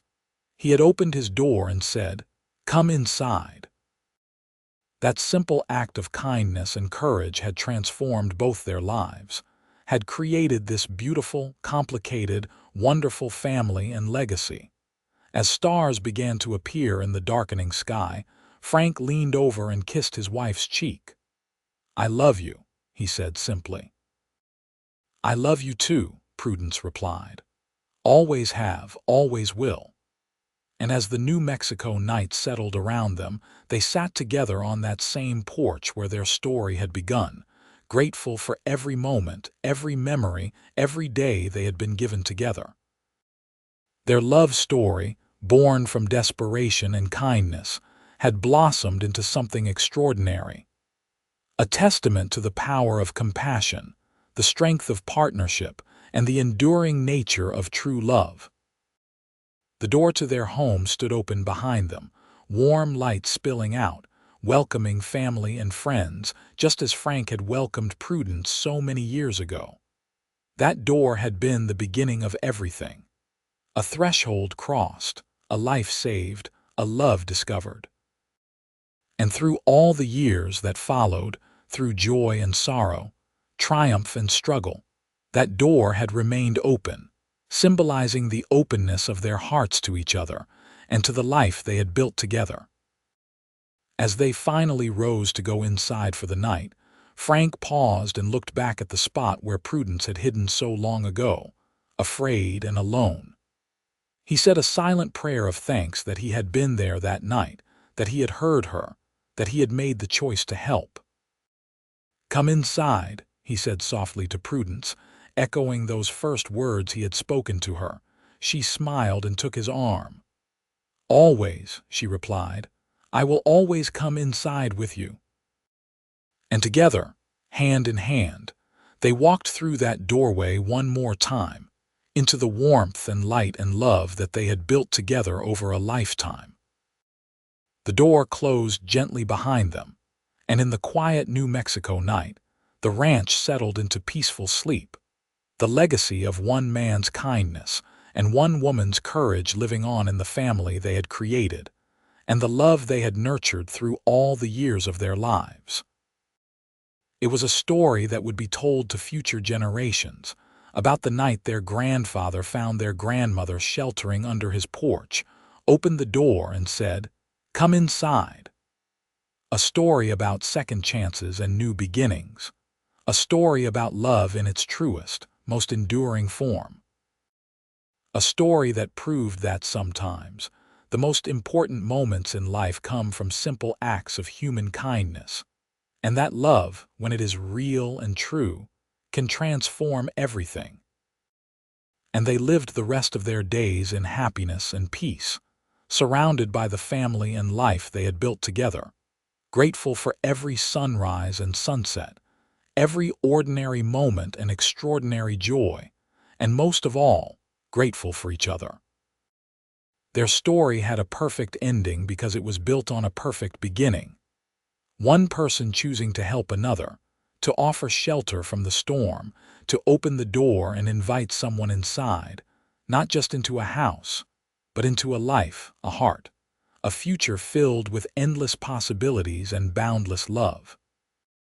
A: He had opened his door and said, "Come inside." That simple act of kindness and courage had transformed both their lives, had created this beautiful, complicated, wonderful family and legacy. As stars began to appear in the darkening sky, Frank leaned over and kissed his wife's cheek. "I love you," he said simply. "I love you too," Prudence replied. "Always have, always will." And as the New Mexico night settled around them, they sat together on that same porch where their story had begun, grateful for every moment, every memory, every day they had been given together. Their love story, born from desperation and kindness, had blossomed into something extraordinary. A testament to the power of compassion, the strength of partnership, and the enduring nature of true love. The door to their home stood open behind them, warm light spilling out, welcoming family and friends, just as Frank had welcomed Prudence so many years ago. That door had been the beginning of everything. A threshold crossed, a life saved, a love discovered. And through all the years that followed, through joy and sorrow, triumph and struggle, that door had remained open, symbolizing the openness of their hearts to each other and to the life they had built together. As they finally rose to go inside for the night, Frank paused and looked back at the spot where Prudence had hidden so long ago, afraid and alone. He said a silent prayer of thanks that he had been there that night, that he had heard her, that he had made the choice to help. "Come inside," he said softly to Prudence, echoing those first words he had spoken to her. She smiled and took his arm. "Always," she replied. "I will always come inside with you." And together, hand in hand, they walked through that doorway one more time, into the warmth and light and love that they had built together over a lifetime. The door closed gently behind them, and in the quiet New Mexico night, the ranch settled into peaceful sleep, the legacy of one man's kindness and one woman's courage living on in the family they had created, and the love they had nurtured through all the years of their lives. It was a story that would be told to future generations, about the night their grandfather found their grandmother sheltering under his porch, opened the door and said, "Come inside." A story about second chances and new beginnings. A story about love in its truest, most enduring form. A story that proved that sometimes the most important moments in life come from simple acts of human kindness, and that love, when it is real and true, can transform everything. And they lived the rest of their days in happiness and peace, surrounded by the family and life they had built together, grateful for every sunrise and sunset, every ordinary moment and extraordinary joy, and most of all, grateful for each other. Their story had a perfect ending because it was built on a perfect beginning. One person choosing to help another, to offer shelter from the storm, to open the door and invite someone inside, not just into a house, but into a life, a heart, a future filled with endless possibilities and boundless love.